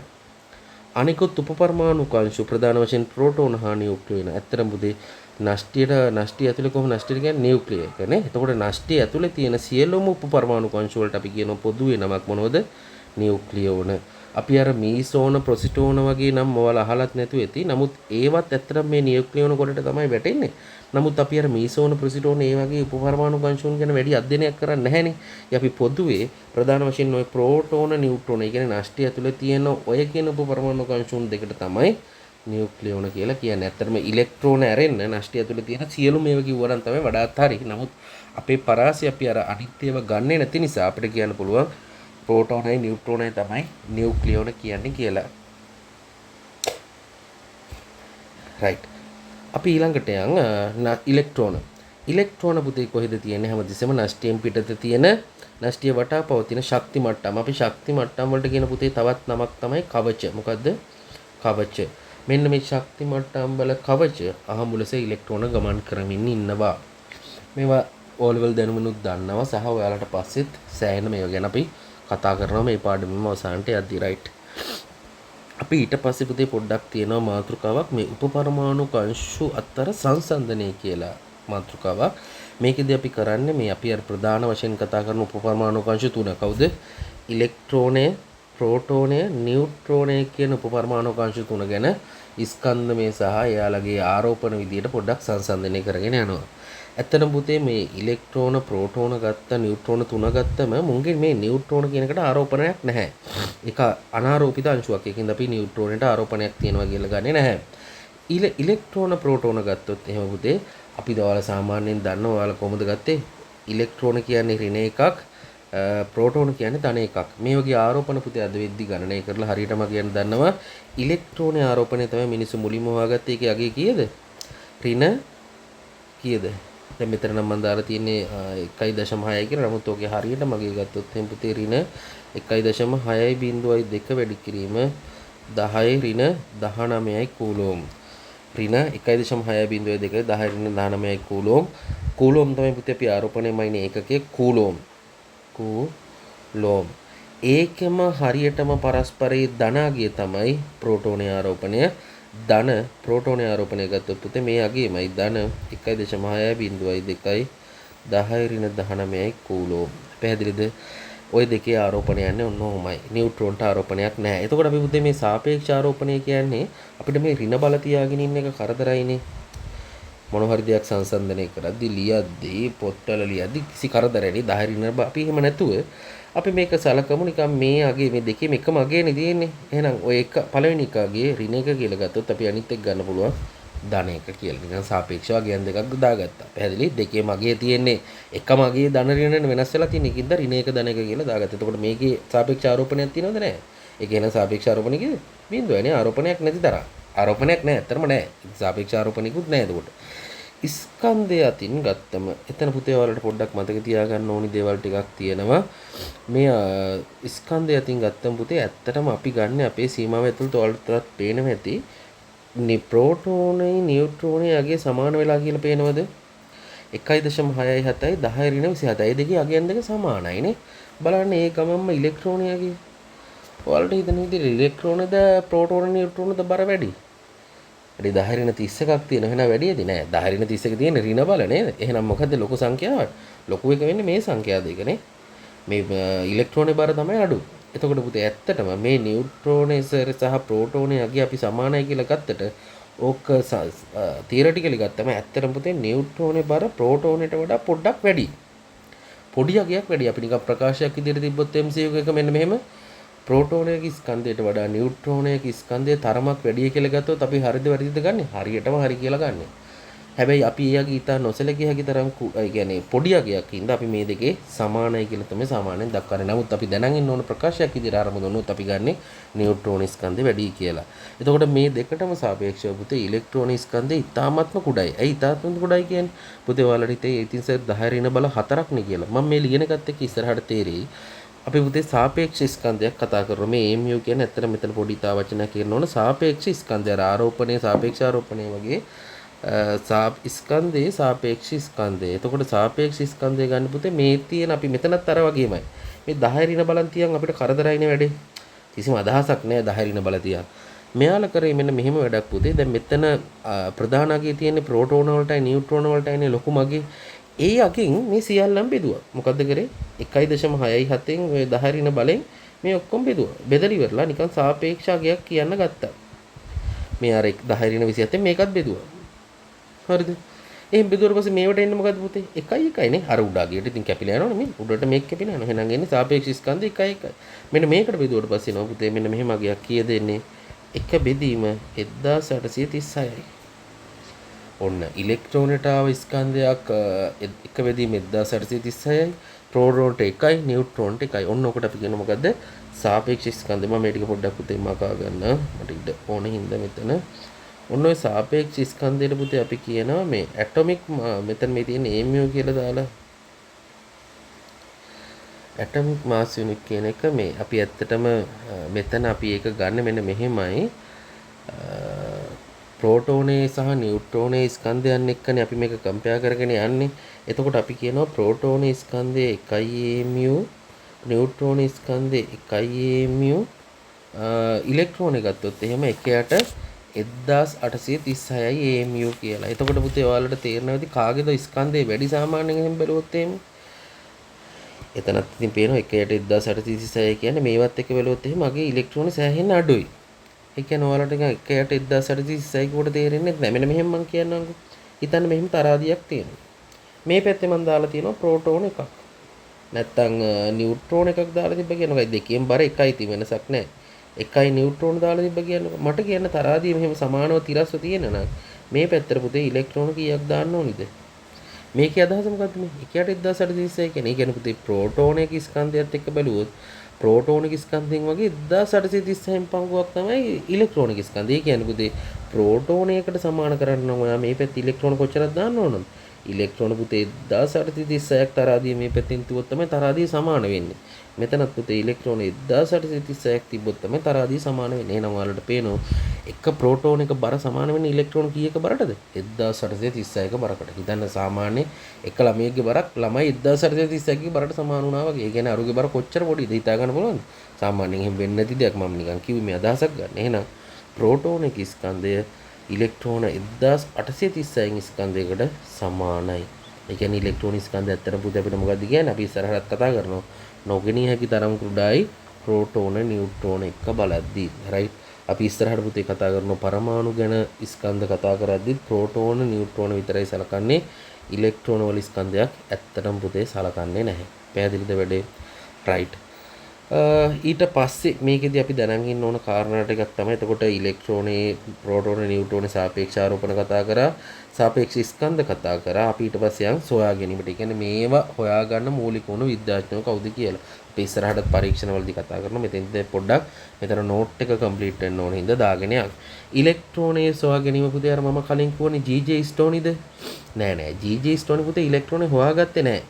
අනිකුත් උපපරමාණු කංශ ප්‍රධාන වශයෙන් ප්‍රෝටෝන හා නියුක්ලියන. ඇත්තටම පුතේ නෂ්ටිය ඇතුලේ කොහොම නෂ්ටිය කියන්නේ නියුක්ලිය එක නේ. එතකොට නෂ්ටිය ඇතුලේ තියෙන සියලුම උපපරමාණු කංශ වලට අපි කියන පොදුවේ නමක් මොනවද? නියුක්ලියෝන. අපි අර මීසෝන, ප්‍රොසිටෝන වගේ නම් මොවල අහලත් නැතුව ඇති. නමුත් ඒවත් ඇත්තටම මේ නියුක්ලියෝන කොටට තමයි වැටෙන්නේ. නමුත් අපි අර මීසෝන, ප්‍රොසිටෝන ඒ වගේ උපපරමාණු කංශුන් ගැන වැඩි අධ්‍යයනයක් කරන්නේ නැහැනේ. අපි පොදුවේ ප්‍රධාන වශයෙන් ওই ප්‍රෝටෝන, නියුට්‍රෝන, ඒ කියන්නේ නෂ්ටිය ඇතුලේ තියෙන ඔය කියන උපපරමාණු කංශුන් දෙකට තමයි නියුක්ලියෝන කියලා කියන්නේ. ඇත්තටම ඉලෙක්ට්‍රෝන ඇරෙන්න නෂ්ටිය ඇතුලේ තියෙන සියලුම ඒවා කිව්වනම් තමයි වඩාත් හරි. නමුත් අපේ පරාසය අපි අර අනිත් ඒවා ගන්නෙ නැති නිසා අපිට කියන්න පුළුවන් ප්‍රෝටෝනයි නියුට්‍රෝනයි තමයි නියුක්ලියෝන කියන්නේ කියලා. රයිට්. අපි ඊළඟට යන් ඉලෙක්ට්‍රෝන. ඉලෙක්ට්‍රෝන පුතේ කොහෙද තියෙන්නේ? හැමතිස්සෙම නෂ්ටියෙන් පිටත තියෙන නෂ්ටිය වටා පවතින ශක්ති මට්ටම. අපි ශක්ති මට්ටම් වලට කියන පුතේ තවත් නමක් තමයි කවච. මොකද්ද? කවච. මෙන්න මේ ශක්ති මට්ටම් වල කවච අහඹුලස ඉලෙක්ට්‍රෝන ගමන් කරමින් ඉන්නවා. මේවා O level දැනුමනුත් දන්නවා සහ ඔයාලට පස්සෙත් සෑහෙන මේවා ගැන අපි කතා කරනවා මේ පාඩමෙම අවසානට යද්දී. රයිට්. අපි ඊට පස්සේ පුතේ පොඩ්ඩක් තියෙනවා මාතෘකාවක් මේ උපපරමාණු කංශු අතර සංසන්දනය කියලා මාතෘකාවක්. මේකෙදී අපි කරන්නේ මේ අපි අර ප්‍රධාන වශයෙන් කතා කරන උපපරමාණු කංශු තුන. කවුද? ඉලෙක්ට්‍රෝනය, ප්‍රෝටෝනය, නියුට්‍රෝනය කියන උපපරමාණු කංශු තුන ගැන ස්කන්ධමය සහ එයාලගේ ආරෝපණ විදියට පොඩ්ඩක් සංසන්දනය කරගෙන යනවා. ඇත්තටම පුතේ මේ ඉලෙක්ට්‍රෝන, ප්‍රෝටෝන ගත්ත, නියුට්‍රෝන තුන ගත්තම මුන්ගේ මේ නියුට්‍රෝන කියන එකට ආරෝපණයක් නැහැ. ඒක අනාරෝපිත අංශුවක්. ඒකින්ද අපි නියුට්‍රෝනට ආරෝපණයක් තියෙනවා කියලා ගන්නෙ නැහැ. ඉලෙක්ට්‍රෝන, ප්‍රෝටෝන ගත්තොත් එහෙම පුතේ අපි දවල් සාමාන්‍යයෙන් දන්නවා ඔයාලා කොහොමද ගත්තේ? ඉලෙක්ට්‍රෝන කියන්නේ ඍණ එකක්, ප්‍රෝටෝන කියන්නේ ධන එකක්. මේ වගේ ආරෝපණ පුතේ අද වෙද්දි ගණනය කරලා හරියටම කියන්න දන්නවා ඉලෙක්ට්‍රෝනයේ ආරෝපණය තමයි මිනිස්සු මුලින්ම හොයාගත්තේ. ඒකේ අගේ කීයද? ඍණ කීයද? දැන් මෙතන නම් මම දාලා තියෙන්නේ 1.6 කියලා. නමුත් ඔගේ හරියට මගේ ගත්තොත් එහෙනම් පුතේ ඍණ 1.6.2 වැඩි කිරීම 10 ඍණ 19යි කූලෝම්. ඍණ 1.6.2 10 ඍණ 19යි කූලෝම්. කූලෝම් තමයි පුතේ අපි ආරෝපණය මයිනේ ඒකකයේ කූලෝම්. කූලෝම්. ඒකම හරියටම පරස්පරයේ ධනාගිය තමයි ප්‍රෝටෝනයේ ආරෝපණය. ධන ප්‍රෝටෝනයේ ආරෝපණය ගත්තොත් පුතේ මේ අගේමයි ධන 1.6.2යි 10 ඍණ 19යි කූලෝම්. පැහැදිලිද? ওই දෙකේ ආරෝපණය යන්නේ ඔන්න ඔහොමයි. නියුට්‍රෝන්ට ආරෝපණයක් නැහැ. එතකොට අපි පුතේ මේ සාපේක්ෂ ආරෝපණය කියන්නේ අපිට මේ ඍණ බල තියාගෙන ඉන්න එක කරදරයිනේ. මොන හරි දෙයක් සංසන්දනය කරද්දී ලියද්දී පොත්වල ලියද්දී කිසි කරදරයක් නෑ. 10 ඍණ අපි එහෙම නැතුව අපි මේක සලකමු නිකන් මේ අගේ මේ දෙකේම එකම අගේනේ තියෙන්නේ. එහෙනම් ඔය එක පළවෙනි එක අගේ ඍණ එක කියලා ගත්තොත් අපි අනිත් එක ගන්න පුළුවන් ධන එක කියලා. නිකන් සාපේක්ෂව අගයන් දෙකක් දාගත්තා. පැහැදිලි? දෙකේ මගේ තියෙන්නේ එක මගේ ධන ඍණ වෙනස් වෙලා තියෙන එකකින්ද ඍණ එක ධන එක කියලා දාගත්තා. එතකොට මේකේ සාපේක්ෂ ආරෝපණයක් තියෙනවද නැහැ? ඒ කියන සාපේක්ෂ ආරෝපණය කිව්වේ බිඳුවනේ ආරෝපණයක් නැති තරම්. ආරෝපණයක් නැහැ. ඇත්තටම නැහැ. සාපේක්ෂ ආරෝපණිකුත් නැහැ එතකොට. ස්කන්ධය අතින් ගත්තම එතන පුතේ ඔයාලට පොඩ්ඩක් මතක තියාගන්න ඕනි දේවල් ටිකක් තියෙනවා. මේ ස්කන්ධය අතින් ගත්තම පුතේ ඇත්තටම අපි ගන්න අපේ සීමාව ඇතුළත ඔයාලට පේනවා ඇති. ප්‍රෝටෝනයි නියුට්‍රෝනයි අගේ සමාන වෙලා කියලා පේනවද? 1.67යි 10 ඍණ 27. ඒ දෙකේ අගයන් දෙක සමානයිනේ. බලන්න ඒ ගමම්ම ඉලෙක්ට්‍රෝනයගේ ඔයාලට හිතන විදිහට ඉලෙක්ට්‍රෝනද ප්‍රෝටෝන නියුට්‍රෝනද බර වැඩි? වැඩි 10 ඍණ 31ක් තියෙන එහෙනම් වැඩියද නෑ 10 ඍණ 31 තියෙන ඍණ බල නේද? එහෙනම් මොකද්ද ලොකු සංඛ්‍යාවක්? ලොකු එක වෙන්නේ මේ සංඛ්‍යා දෙකනේ. මේ ඉලෙක්ට්‍රෝනේ බර තමයි අඩු. එතකොට පුතේ ඇත්තටම මේ නියුට්‍රෝනේ සහ ප්‍රෝටෝනේ අගේ අපි සමානයි කියලා ගත්තට ඕක තියරිටිකලි ගත්තම ඇත්තටම පුතේ නියුට්‍රෝනේ බර ප්‍රෝටෝනේට වඩා පොඩ්ඩක් වැඩි. පොඩි අගයක් වැඩි. අපි නිකන් ප්‍රකාශයක් විදිහට තිබ්බොත් MCU එක මෙන්න මෙහෙම ප්‍රෝටෝනයේ ස්කන්ධයට වඩා නියුට්‍රෝනයේ ස්කන්ධය තරමක් වැඩි කියලා ගත්තොත් අපි හරිද වැරදිද ගන්නෙ? හරියටම හරි කියලා ගන්නෙ. හැබැයි අපි එයාගේ ඊට නොසලකිය හැකි තරම් ඒ කියන්නේ පොඩි අගයක් ඉඳ අපි මේ දෙකේ සමානයි කියලා තමයි සාමාන්‍යයෙන් දක්වන්නේ. නමුත් අපි දැනන් ඉන්න ඕන ප්‍රකාශයක් විදිහට ආරම්භ දුන්නොත් අපි ගන්නෙ නියුට්‍රෝන ස්කන්ධය වැඩි කියලා. එතකොට මේ දෙකටම සාපේක්ෂව පුතේ ඉලෙක්ට්‍රෝන ස්කන්ධය ඉතාමත්ම කුඩායි. ඇයි ඉතාමත්ම කුඩායි කියන්නේ? පුතේ ඔයාලට හිතේ ඉතින් සර් 10 ඍණ බල 4ක් නේ කියලා. මම මේ ලියන එකත් එක්ක ඉස්සරහට තේරෙයි. අපි පුතේ සාපේක්ෂ ස්කන්ධයක් කතා කරනවා. මේ mu කියන්නේ ඇත්තට මෙතන පොඩි තා වචනයක් කියන්න ඕන. සාපේක්ෂ ස්කන්ධය ආරෝපණය සාපේක්ෂ ආරෝපණය වගේ ස්කන්ධයේ සාපේක්ෂ ස්කන්ධය. එතකොට සාපේක්ෂ ස්කන්ධය ගන්න පුතේ මේ තියෙන අපි මෙතනත් අර වගේමයි. මේ 10 ඍණ බලන් තියන් අපිට කරදරයිනේ වැඩේ. කිසිම අදහසක් නැහැ 10 රින බල තියන්. මෙයාලා කරේ මෙන්න මෙහෙම වැඩක් පුතේ. දැන් මෙතන ප්‍රධාන අගේ තියෙන්නේ ප්‍රෝටෝන වලටයි නියුට්‍රෝන වලටයිනේ ලොකු මගේ. ඒ අකින් මේ සියල්ලම බෙදුවා. මොකද්ද කරේ? 1.67න් ඔය 10 රින බලෙන් මේ ඔක්කොම බෙදුවා. බෙදලා ඉවරලා නිකන් සාපේක්ෂ අගයක් කියන්න ගත්තා. මේ අර 10 රින 27න් මේකත් බෙදුවා. හරිද? එහෙන් බෙදුවට පස්සේ මේවට එන්නේ මොකද්ද පුතේ? 1 නේ. අර උඩ අගියට ඉතින් කැපිලා යනවනේ මේ. උඩට මේක කැපිලා යනවා. එහෙනම් එන්නේ සාපේක්ෂ ස්කන්ධ 1. මෙන්න මේකට බෙදුවට පස්සේ නෝ පුතේ මෙන්න මෙහෙම අගයක් කීයද එන්නේ? එක බෙදීම 1836යි. ඔන්න ඉලෙක්ට්‍රෝනට ආව ස්කන්ධයක් එක බෙදීම 1836යි. ප්‍රෝටෝනට 1යි නියුට්‍රෝනට 1යි. ඔන්න ඔකට අපි කියන මොකද්ද? සාපේක්ෂ ස්කන්ධ. මම මේ ටික පොඩ්ඩක් පුතේ මකා ගන්න. මට ඉන්න ඕනේ හින්දා මෙතන. ඔන්න ඔය සාපේක්ෂ ස්කන්ධයට පුතේ අපි කියනවා මේ ඇටොමික් මෙතන මේ තියෙන mu කියලා දාලා ඇටොමික් මාස් යුනිට් කියන එක මේ අපි ඇත්තටම මෙතන අපි ඒක ගන්න මෙන්න මෙහෙමයි ප්‍රෝටෝනේ සහ නියුට්‍රෝනේ ස්කන්ධයන් එක්කනේ අපි මේක කම්පෙයාර් කරගෙන යන්නේ. එතකොට අපි කියනවා ප්‍රෝටෝනේ ස්කන්ධය 1 mu නියුට්‍රෝනේ ස්කන්ධය 1 mu ඉලෙක්ට්‍රෝනේ ගත්තොත් එහෙම එකයට 1836යි mu කියලා. එතකොට පුතේ ඔයාලට තේරෙනවද කාගේද ස්කන්ධේ වැඩි සාමාන්‍යයෙන් එහෙම බැලුවොත් එහෙම? එතනත් ඉතින් පේනවා 1.1836 කියන්නේ මේවත් එක බැලුවොත් එහෙම මගේ ඉලෙක්ට්‍රෝන සෑහෙන්න අඩුයි. ඒ කියන්නේ ඔයාලට නිකන් 1.1836 කොට තේරෙන්නේ නැහැ. මෙන්න මෙහෙම මම කියන්නම්කෝ. හිතන්න මෙහෙම තරාදියක් තියෙනවා. මේ පැත්තේ මම දාලා තියෙනවා ප්‍රෝටෝන එකක්. නැත්තම් නියුට්‍රෝන එකක් දාලා තිබ්බ කියනවා. දෙකේම බර එකයි තියෙ වෙනසක් නැහැ. එකයි නියුට්‍රෝන දාලා තිබ්බ කියන්නකො. මට කියන්න තරාදිය මෙහෙම සමානව තිරස්ව තියෙන නම් මේ පැත්තට පුතේ ඉලෙක්ට්‍රෝන කීයක් දාන්න ඕනිද? මේකේ අදහස මොකද්ද මේ? 1.1836 කියන්නේ. ඒ කියන්නේ පුතේ ප්‍රෝටෝනයක ස්කන්ධයත් එක්ක බැලුවොත් ප්‍රෝටෝනික ස්කන්ධයෙන් වගේ 1836න් පංගුවක් තමයි ඉලෙක්ට්‍රෝනික ස්කන්ධය. ඒ කියන්නේ පුතේ ප්‍රෝටෝනයකට සමාන කරන්න නම් ඔයා මේ පැත්තේ ඉලෙක්ට්‍රෝන කොච්චරක් දාන්න ඕනද? ඉලෙක්ට්‍රෝන පුතේ 1836ක් තරාදිය මේ පැත්තෙන් තිබුවොත් තමයි තරාදිය සමාන වෙන්නේ. මෙතනත් පුතේ ඉලෙක්ට්‍රෝන 1836ක් තිබ්බොත් තමයි තරාදිය සමාන වෙන්නේ. එහෙනම් ඔයාලට පේනවා එක ප්‍රෝටෝන එක බර සමාන වෙන්නේ ඉලෙක්ට්‍රෝන කීයක බරටද? 1836ක බරකට. හිතන්න සාමාන්‍ය එක ළමයෙක්ගේ බරක් ළමයි 1836ගේ බරට සමාන වුණා වගේ. ඒ කියන්නේ අරුගේ බර කොච්චර පොඩිද හිතා ගන්න පුළුවන්ද? සාමාන්‍යයෙන් එහෙම වෙන්නේ නැති දෙයක් මම නිකන් කිව්වේ මේ අදහසක් ගන්න. එහෙනම් ප්‍රෝටෝනික ස්කන්ධය ඉලෙක්ට්‍රෝන 1836න් ස්කන්ධයකට සමානයි. ඒ කියන්නේ ඉලෙක්ට්‍රෝන ස්කන්ධය ඇත්තට පුතේ අපිට මොකද්ද කියන්නේ? අපි ඉස්සරහට කතා කරනවා. නොගෙනිය හැකි තරම් කුඩායි ප්‍රෝටෝන නියුට්‍රෝන එක බලද්දී. රයිට්. අපි ඉස්සරහට පුතේ කතා කරනවා පරමාණු ගැන ස්කන්ධ කතා කරද්දී ප්‍රෝටෝන නියුට්‍රෝන විතරයි සලකන්නේ. ඉලෙක්ට්‍රෝන වල ස්කන්ධයක් ඇත්තටම පුතේ සලකන්නේ නැහැ. පැහැදිලිද වැඩේ? රයිට්. ඊට පස්සේ මේකෙදි අපි දැනන් ඉන්න ඕන කාරණා ටිකක් තමයි. එතකොට ඉලෙක්ට්‍රෝනේ, ප්‍රෝටෝනේ, නියුට්‍රෝනේ සාපේක්ෂ ආරෝපණ කතා කරා, සාපේක්ෂ ස්කන්ධ කතා කරා. අපි ඊට පස්සේ යන් සොයා ගැනීමට. ඒ කියන්නේ මේවා හොයාගන්න මූලික වුණු විද්‍යාඥයෝ කවුද කියලා. අපි ඉස්සරහට පරීක්ෂණ වලදී කතා කරනවා. මෙතෙන්ද පොඩ්ඩක් මෙතන නෝට් එක කම්ප්ලීට් වෙන්න ඕන හින්දා දාගෙන යන්න. ඉලෙක්ට්‍රෝනේ සොයා ගැනීම පුතේ අර මම කලින් කිව්වනේ ජී.ජේ ස්ටෝනිද? නෑ ජී.ජේ ස්ටෝනි පුතේ ඉලෙක්ට්‍රෝනේ හොයාගත්තේ නෑ.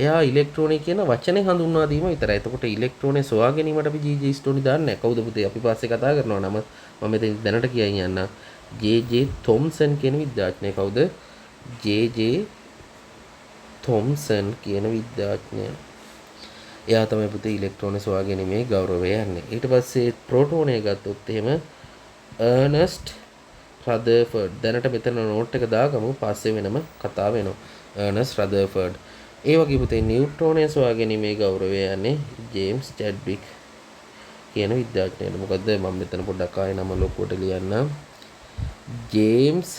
එයා ඉලෙක්ට්‍රෝනේ කියන වචනේ හඳුන්වා දීම විතරයි. එතකොට ඉලෙක්ට්‍රෝනේ සොයා ගැනීමට අපි ජී.ජේ ස්ටෝනි දාන්නේ නැහැ. කවුද පුතේ? අපි පස්සේ කතා කරනවා නම මම මෙතන දැනට කියයි යන්න. ජේ.ජේ තොම්සන් කියන විද්‍යාඥයා. කවුද? ජේ.ජේ තොම්සන් කියන විද්‍යාඥයා. එයා තමයි පුතේ ඉලෙක්ට්‍රෝනේ සොයා ගැනීමේ ගෞරවය යන්නේ. ඊට පස්සේ ප්‍රෝටෝනේ ගත්තොත් එහෙම අර්නස්ට් රදර්ෆර්ඩ්. දැනට මෙතන නෝට් එක දාගමු. පස්සේ වෙනම කතා වෙනවා. Ernest Rutherford. ඒ වගේ පුතේ නියුට්‍රෝනය සොයා ගැනීමේ ගෞරවය යන්නේ ජේම්ස් චැඩ්වික් කියන විද්‍යාඥයාට. මොකද මම මෙතන පොඩ්ඩක් ආයෙ නම ලොකුවට ලියන්නම්. James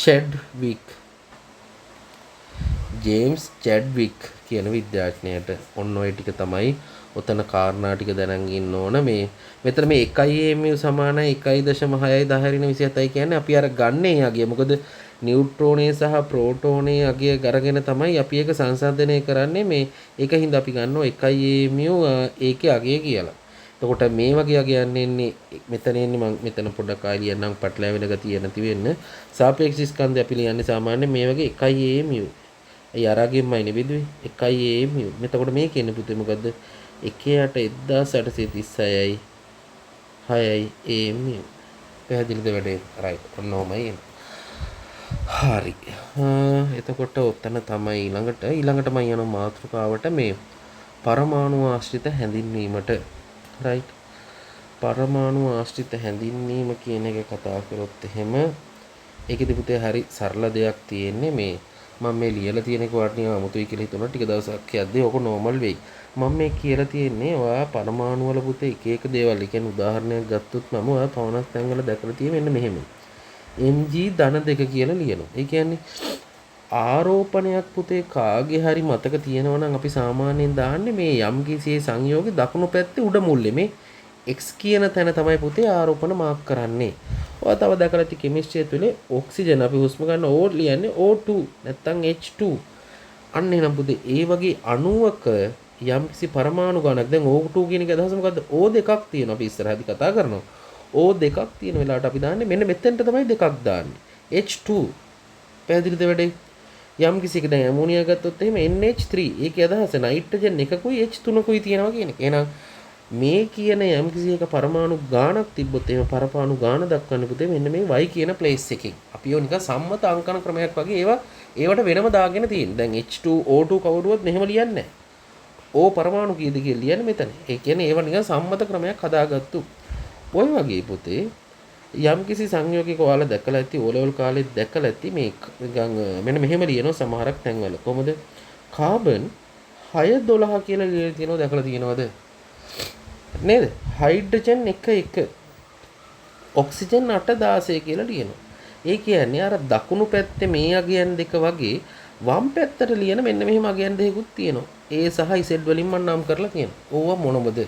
Chadwick. ජේම්ස් චැඩ්වික් කියන විද්‍යාඥයාට. ඔන්න ඔය ටික තමයි ඔතන කාරණා ටික දැනන් ඉන්න ඕන. මේ මෙතන මේ 1 සමානයි 1.6යි 10 ඍණ 27යි කියන්නේ අපි අර ගන්නේ යගේ. මොකද නියුට්‍රෝනේ සහ ප්‍රෝටෝනේ අගය අරගෙන තමයි අපි ඒක සංසන්දනය කරන්නේ. මේ ඒකින්ද අපි ගන්නවා 1 ඒකේ අගය කියලා. එතකොට මේ වගේ අගයන් එන්නේ මෙතන එන්නේ මම මෙතන පොඩ්ඩක් ආයෙ ලියන්නම් පටලැවෙන ගතිය නැති වෙන්න. සාපේක්ෂ ස්කන්ධය අපි ලියන්නේ සාමාන්‍යයෙන් මේ වගේ 1 ඒ අරගෙන්මයි නෙබෙදුවේ 1 මෙතකොට මේ කියන්නේ පුතේ මොකද්ද? 1/8 6යි පැහැදිලිද වැඩේ? රයිට්. ඔන්න ඔහමයි එන්නේ. හරි. එතකොට ඔතන තමයි ඊළඟට මම යන මාතෘකාවට මේ පරමාණු ආශ්‍රිත හැඳින්වීමට. රයිට්. පරමාණු ආශ්‍රිත හැඳින්වීම කියන එක කතා කරොත් එහෙම ඒකෙදි පුතේ හරි සරල දෙයක් තියෙන්නේ. මේ මම මේ ලියලා තියෙන එක වට නිකන් අමුතුයි කියලා හිතුණා. ටික දවසක් යද්දී ඕක නෝමල් වෙයි. මම මේ කියලා තියෙන්නේ ඔයා පරමාණු වල පුතේ එක එක දේවල්. ඒ කියන්නේ උදාහරණයක් ගත්තොත් මම ඔයා පවනස් තැන්වල දැකලා තියෙන්නේ මෙන්න මෙහෙම. mg ධන 2 කියලා ලියනවා. ඒ කියන්නේ ආරෝපණයක් පුතේ කාගේ හරි මතක තියෙනවා නම් අපි සාමාන්‍යයෙන් දාන්නේ මේ යම් කිසි සංයෝගේ දකුණු පැත්තේ උඩ මුල්ලේ මේ x කියන තැන තමයි පුතේ ආරෝපණ මාක් කරන්නේ. ඔය තව දැකලා ඇති කෙමිස්ට්‍රිය තුලේ ඔක්සිජන් අපි හුස්ම ගන්න O ලියන්නේ O2 නැත්නම් H2. අන්න එහෙනම් පුතේ ඒ වගේ අණුවක යම් කිසි පරමාණු ගණනක් දැන් O2 කියන එක අදහස මොකද්ද? O දෙකක් තියෙනවා. අපි ඉස්සරහදී කතා කරනවා. O දෙකක් තියෙන වෙලාවට අපි දාන්නේ මෙන්න මෙතෙන්ට තමයි දෙකක් දාන්නේ. H2 පැහැදිලිද වැඩේ? යම් කිසි එක දැන් ඇමෝනියා ගත්තොත් එහෙම NH3. ඒකේ අදහස නයිට්‍රජන් එකකුයි H3කුයි තියෙනවා කියන එක. එහෙනම් මේ කියන යම් කිසි එක පරමාණු ගාණක් තිබ්බොත් එහෙම පරමාණු ගාණ දක්වන්න පුතේ මෙන්න මේ y කියන ප්ලේස් එකකින්. අපි යෝ නිකන් සම්මත අංකන ක්‍රමයක් වගේ ඒවට වෙනම දාගෙන තියෙන. දැන් H2 O2 කවුරුවත් මෙහෙම ලියන්නේ නැහැ. O පරමාණු කීයද කියලා ලියන්නේ මෙතන. ඒ කියන්නේ ඒව නිකන් සම්මත ක්‍රමයක් හදාගත්තු. ඔය වගේ පුතේ යම් කිසි සංයෝගයක ඔයාලා දැකලා ඇති O level කාලෙත් දැකලා ඇති මේ නිකන් මෙන්න මෙහෙම ලියනවා සමහරක් තැන්වල. කොහොමද? කාබන් 612 කියලා ලියලා තියෙනවා දැකලා තියෙනවද? නේද? හයිඩ්‍රජන් 1 ඔක්සිජන් 816 කියලා ලියනවා. ඒ කියන්නේ අර දකුණු පැත්තේ මේ අගයන් දෙක වගේ වම් පැත්තට ලියන මෙන්න මෙහෙම අගයන් දෙකකුත් තියෙනවා. ඒ සහ Z වලින් මම නම් කරලා කියනවා. ඕවා මොනවද?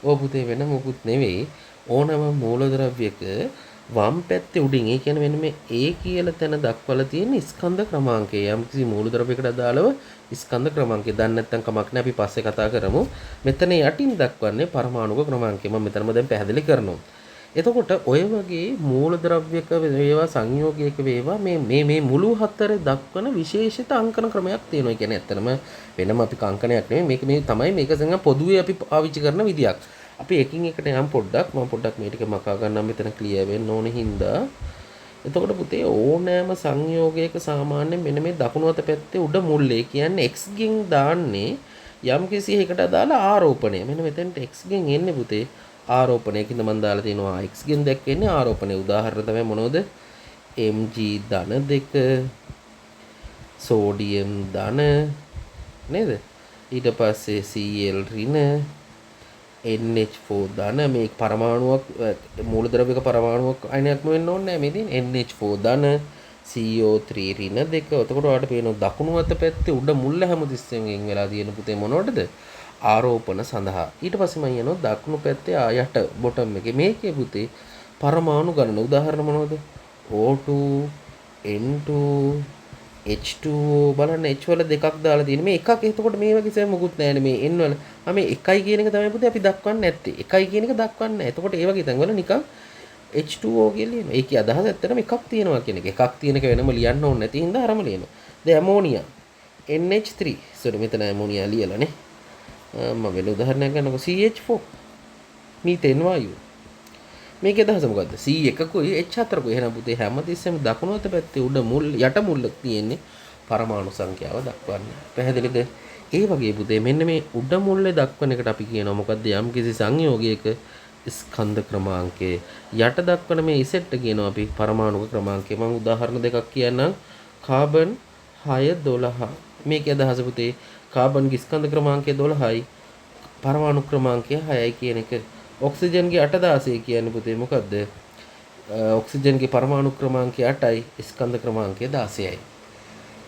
ඕවා පුතේ වෙන මොකුත් නෙවෙයි. ඕනම මූලද්‍රව්‍යක වම් පැත්තේ උඩින් ඒ කියන්නේ මෙන්න මේ A කියලා තැන දක්වලා තියෙන ස්කන්ධ ක්‍රමාංකය. යම්කිසි මූලද්‍රව්‍යයකට අදාළව ස්කන්ධ ක්‍රමාංකය. දන්නේ නැත්නම් කමක් නැහැ අපි පස්සේ කතා කරමු. මෙතන යටින් දක්වන්නේ පරමාණුක ක්‍රමාංකය. මම මෙතනම දැන් පැහැදිලි කරනවා. එතකොට ඔය වගේ මූලද්‍රව්‍යක වේවා සංයෝගයක වේවා මේ මුළු හතර දක්වන විශේෂිත අංකන ක්‍රමයක් තියෙනවා. ඒ කියන්නේ ඇත්තටම වෙනම අපි අංකනයක් නෙමෙයි. මේක මේ තමයි මේක සංගම් පොදුවේ අපි පාවිච්චි කරන විදියක්. අපි එකින් එකට යම් පොඩ්ඩක් මේ ටික මකා ගන්නම් මෙතන ක්ලියර් වෙන්න ඕනේ හින්දා. එතකොට පුතේ ඕනෑම සංයෝගයක සාමාන්‍යයෙන් මෙන්න මේ දකුණු අත පැත්තේ උඩ මුල්ලේ කියන්නේ x ගෙන් දාන්නේ යම් කිසි එකකට අදාළ ආරෝපණය. මෙන්න මෙතෙන්ට x ගෙන් එන්නේ පුතේ ආරෝපණයකින්ද මම දාලා තියෙනවා x ගෙන් දැක්කන්නේ ආරෝපණය. උදාහරණ තමයි මොනවද? mg ධන 2 සෝඩියම් ධන නේද? ඊට පස්සේ Cl ඍණ NH4 ධන මේ පරමාණුවක් මූලද්‍රව්‍යක පරමාණුවක් අයනයක්ම වෙන්න ඕනේ නැහැ මේ තියෙන NH4 ධන CO3 ඍණ 2. එතකොට ඔයාලට පේනවා දකුණු අත පැත්තේ උඩ මුල්ල හැමතිස්සෙම වෙලා තියෙන පුතේ මොනවටද? ආරෝපණ සඳහා. ඊට පස්සේ මම යනවා දකුණු පැත්තේ ආයට බොටම් එකේ මේකේ පුතේ පරමාණු ගණන උදාහරණ මොනවද? O2 N2 H2O බලන්න H වල දෙකක් දාලා තියෙන මේ එකක් එතකොට මේ වගේ සෑම මොකුත් නැහැ මේ N වල මේ එකයි කියන එක තමයි පුතේ අපි දක්වන්නේ නැත්තේ එකයි කියන එක දක්වන්නේ නැහැ එතකොට ඒ වගේ තැන්වල නිකන් H2O කියලා ලියනවා ඒකේ අදහස ඇත්තටම එකක් තියෙනවා කියන එක එකක් තියෙන එක වෙනම ලියන්න ඕනේ නැති හින්දා අරම ලියනවා දැන් ඇමෝනියා NH3 සෝරි මෙතන ඇමෝනියා ලියලා නේ මම වෙන උදාහරණයක් ගන්නකො CH4 මීතේන් වායුව මේකේ අදහස මොකද්ද C එකකුයි H4කුයි එහෙනම් පුතේ හැමතිස්සෙම දකුණු අත පැත්තේ උඩ මුල් යට මුල්ල තියෙන්නේ පරමාණු සංඛ්‍යාව දක්වන්නේ පැහැදිලිද ඒ වගේ පුතේ මෙන්න මේ උඩ මුල්ලේ දක්වන එකට අපි කියනවා මොකද්ද යම් කිසි සංයෝගයක ස්කන්ධ ක්‍රමාංකය යට දක්වන මේ ඉසෙට් කියනවා අපි පරමාණුක ක්‍රමාංකය මම උදාහරණ දෙකක් කියන්නම් කාබන් 6 12 මේකේ අදහස පුතේ කාබන්ගේ ස්කන්ධ ක්‍රමාංකය 12යි පරමාණු ක්‍රමාංකය 6යි කියන එක ඔක්සිජන්ගේ 816 කියන්නේ පුතේ මොකද්ද ඔක්සිජන්ගේ පරමාණු ක්‍රමාංකය 8යි ස්කන්ධ ක්‍රමාංකය 16යි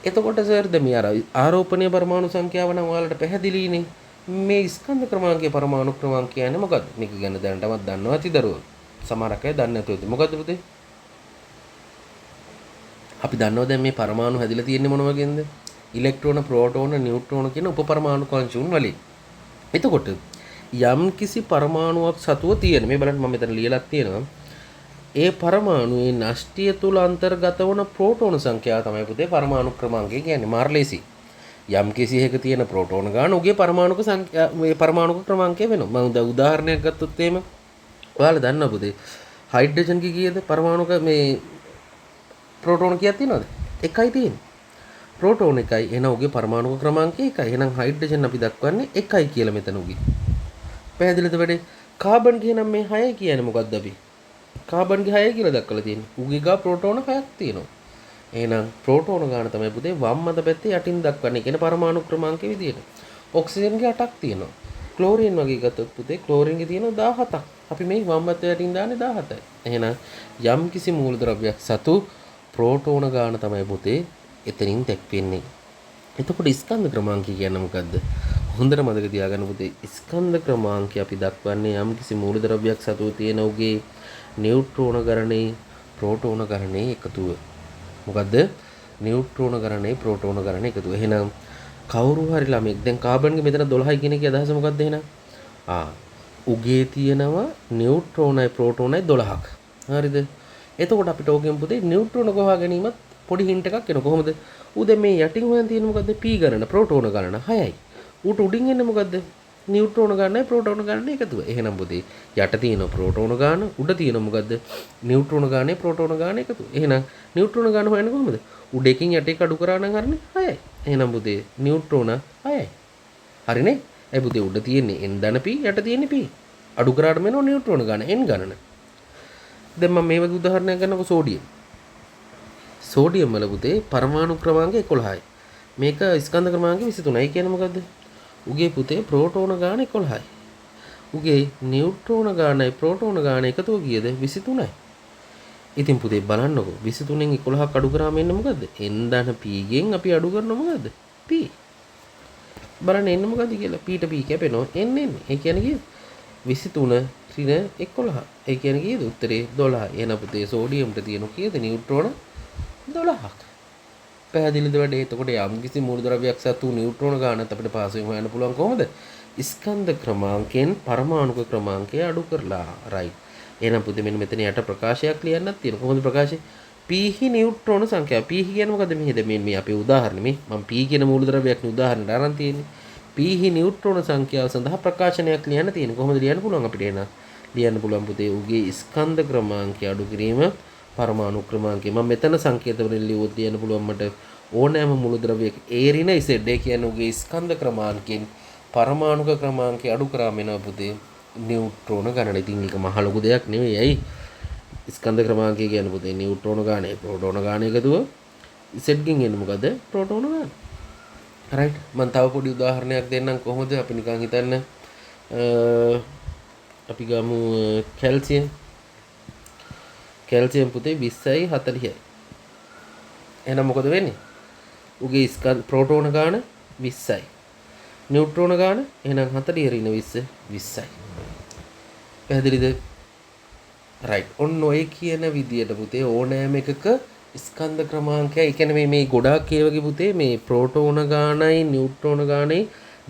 එතකොට සර් ද මේ ආරෝපණීය පරමාණු සංඛ්‍යාව නම් ඔයාලට පැහැදිලිනේ මේ ස්කන්ධ ක්‍රමාංකයේ පරමාණු ක්‍රමාංකය කියන්නේ මොකද්ද මේක ගැන දැනටමත් දන්නවා ඇති දරුවෝ සමහරක් අය දන්නේ නැතුව ඉතින් මොකද්ද පුතේ අපි දන්නවා දැන් මේ පරමාණු හැදිලා තියෙන්නේ මොන වගේන්ද ඉලෙක්ට්‍රෝන ප්‍රෝටෝන නියුට්‍රෝන කියන උපපරමාණු කංශුන් වලින් එතකොට යම් කිසි පරමාණුවක් සතුව තියෙන මේ බලන්න මම මෙතන ලියලා තියෙනවා ඒ පරමාණුවේ නෂ්ටිය තුල අන්තර්ගත වන ප්‍රෝටෝන සංඛ්‍යාව තමයි පුතේ පරමාණු ක්‍රමාංකය කියන්නේ මාර්ලේසි යම් කිසි එකක තියෙන ප්‍රෝටෝන ගාන උගේ පරමාණුක සංඛ්‍යා මේ පරමාණුක ක්‍රමාංකය වෙනවා මම උදාහරණයක් ගත්තොත් එහෙම ඔයාලා දන්නවා පුතේ හයිඩ්‍රජන් කීයද පරමාණුක මේ ප්‍රෝටෝන කීයක් තියෙනවද එකයි තියෙන්නේ ප්‍රෝටෝන එකයි එහෙනම් උගේ පරමාණුක ක්‍රමාංකය එකයි එහෙනම් හයිඩ්‍රජන් අපි දක්වන්නේ එකයි කියලා මෙතන උගේ පැහැදිලිද වැඩේ කාබන් කියනම් මේ 6 කියන්නේ මොකද්ද අපි කාබන්ගේ 6 කියලා දක්වලා තියෙන්නේ උගේ ගා ප්‍රෝටෝන 6ක් තියෙනවා එහෙනම් ප්‍රෝටෝන ගාන තමයි පුතේ වම් අත පැත්තේ යටින් දක්වන්නේ කියන පරමාණු ක්‍රමාංකයේ විදියට ඔක්සිජන්ගේ 8ක් තියෙනවා ක්ලෝරින් වගේ ගත්තොත් පුතේ ක්ලෝරින්ගේ තියෙනවා 17ක් අපි මේ වම් අත යටින් දාන්නේ 17යි එහෙනම් යම් කිසි මූලද්‍රව්‍යයක් සතු ප්‍රෝටෝන ගාන තමයි පුතේ එතනින් දැක්වෙන්නේ එතකොට ස්කන්ධ ක්‍රමාංකය කියන්නේ මොකද්ද හොඳට මතක තියාගන්න පුතේ ස්කන්ධ ක්‍රමාංකය අපි දක්වන්නේ යම් කිසි මූලද්‍රව්‍යයක් සතුව තියෙන උගේ නියුට්‍රෝන ගණනේ ප්‍රෝටෝන ගණනේ එකතුව මොකද්ද නියුට්‍රෝන ගණනේ ප්‍රෝටෝන ගණනේ එකතුව එහෙනම් කවුරු හරි ළමෙක් දැන් කාබන්ගේ මෙතන 12යි කියන එකේ අදහස මොකද්ද එහෙනම් උගේ තියෙනවා නියුට්‍රෝනයි ප්‍රෝටෝනයි 12ක් හරිද එතකොට අපිට ඕකෙන් පුතේ නියුට්‍රෝන ගොවා ගැනීමත් පොඩි හින්ට් එකක් එනවා කොහොමද ඌ දැන් මේ යටින් හොයන් තියෙන මොකද්ද p ගණන ප්‍රෝටෝන ගණන 6යි ඌට උඩින් එන්නේ මොකද්ද නියුට්‍රෝන ගණනයි ප්‍රෝටෝන ගණනයි එකතුව එහෙනම් පුතේ යට තියෙන ප්‍රෝටෝන ගාන උඩ තියෙන මොකද්ද නියුට්‍රෝන ගානේ ප්‍රෝටෝන ගාන එකතුව එහෙනම් නියුට්‍රෝන ගාන හොයන්නේ කොහොමද උඩ එකකින් යට එක අඩු කරා නම් හරිනේ 6යි එහෙනම් පුතේ නියුට්‍රෝන 6යි හරිනේ ඒ පුතේ උඩ තියෙන්නේ n ධන p යට තියෙන්නේ p අඩු කරාට මෙන්න නියුට්‍රෝන ගාන n ගණන දැන් මම මේ වගේ උදාහරණයක් ගන්නකො සෝඩියම් වල පුතේ පරමාණු ක්‍රමාංකය 11යි මේක ස්කන්ධ ක්‍රමාංකය 23යි කියන්නේ මොකද්ද උගේ පුතේ ප්‍රෝටෝන ගාන 11යි උගේ නියුට්‍රෝන ගානයි ප්‍රෝටෝන ගාන එකතුව කීයද 23යි ඉතින් පුතේ බලන්නකො 23න් 11ක් අඩු කරාම එන්නේ මොකද්ද n ධන p ගෙන් අපි අඩු කරනවා මොකද්ද p බලන්න එන්නේ මොකද්ද කියලා p ට p කැපෙනවා n එන්නේ ඒ කියන්නේ කීයද 23 ඍණ 11 ඒ කියන්නේ කීයද උත්තරේ 12 එහෙනම් පුතේ සෝඩියම්ට තියෙන කීයද නියුට්‍රෝන 12ක් පැහැදිලිද වැඩේ එතකොට යම් කිසි මූලද්‍රව්‍යයක් සතු නියුට්‍රෝන ගානත් අපිට පහසුවෙන් හොයන්න පුළුවන් කොහොමද ස්කන්ධ ක්‍රමාංකයෙන් පරමාණුක ක්‍රමාංකය අඩු කරලා රයිට් එහෙනම් පුතේ මෙන්න මෙතන යට ප්‍රකාශයක් ලියන්නත් තියෙනවා කොහොමද ප්‍රකාශය p හි නියුට්‍රෝන සංඛ්‍යාව p කියන්නේ මොකද්ද මෙහෙද මේ අපේ උදාහරණ මේ මම p කියන මූලද්‍රව්‍යයක් නේ උදාහරණයට අරන් තියෙන්නේ p හි නියුට්‍රෝන සංඛ්‍යාව සඳහා ප්‍රකාශනයක් ලියන්න තියෙනවා කොහොමද ලියන්න පුළුවන් අපිට එහෙනම් ලියන්න පුළුවන් පුතේ උගේ ස්කන්ධ ක්‍රමාංකය අඩු කිරීම පරමාණු ක්‍රමාංකය මම මෙතන සංකේත වලින් ලියුවොත් ලියන්න පුළුවන් මට ඕනෑම මූලද්‍රව්‍යයක ඒරින ඉසෙඩ් ඒ කියන්නේ උගේ ස්කන්ධ ක්‍රමාංකයෙන් පරමාණුක ක්‍රමාංකය අඩු කරාම එනවා පුතේ නියුට්‍රෝන ගණන. ඉතින් ඒක මහ ලොකු දෙයක් නෙවෙයි. ඇයි? ස්කන්ධ ක්‍රමාංකය කියන්නේ පුතේ නියුට්‍රෝන ගානේ ප්‍රෝටෝන ගාන එකතුව ඉසෙඩ් ගෙන් එන්නේ මොකද? ප්‍රෝටෝන ගාන. රයිට්. මම තව පොඩි උදාහරණයක් දෙන්නම් කොහොමද අපි නිකන් හිතන්න අපි ගමු කැල්සියම් පුතේ 20යි 40යි. එහෙනම් මොකද වෙන්නේ? උගේ ස්කන්ධ ප්‍රෝටෝන ගාන 20යි. නියුට්‍රෝන ගාන එහෙනම් 40 ඍණ 20 20යි. පැහැදිලිද? රයිට්. ඔන්න ඔය කියන විදියට පුතේ ඕනෑම එකක ස්කන්ධ ක්‍රමාංකය, ඒ කියන්නේ මේ ගොඩාක් ඒ වගේ පුතේ මේ ප්‍රෝටෝන ගානයි නියුට්‍රෝන ගානයි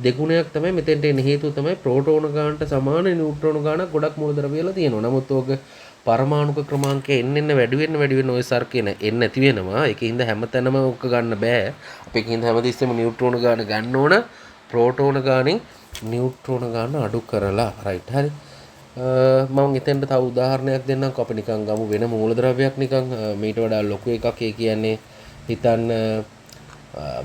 දෙගුණයක් තමයි මෙතෙන්ට එන හේතුව තමයි ප්‍රෝටෝන ගානට සමාන නියුට්‍රෝන ගානක් ගොඩක් මූලද්‍රව්‍ය වල තියෙනවා. නමුත් ඕක පරමාණුක ක්‍රමාංකය එන්න වැඩි වෙන්න ඔය සර්කේන එන්න නැති වෙනවා. ඒකින්ද හැමතැනම ඕක ගන්න බෑ. අපි ඒකින්ද හැමතිස්සෙම නියුට්‍රෝන ගාන ගන්න ඕන. ප්‍රෝටෝන ගානෙන් නියුට්‍රෝන ගාන අඩු කරලා. රයිට් හරි. මම එතෙන්ට තව උදාහරණයක් දෙන්නම්කෝ. අපි නිකන් ගමු වෙන මූලද්‍රව්‍යයක් නිකන් මීට වඩා ලොකු එකක්. ඒ කියන්නේ හිතන්න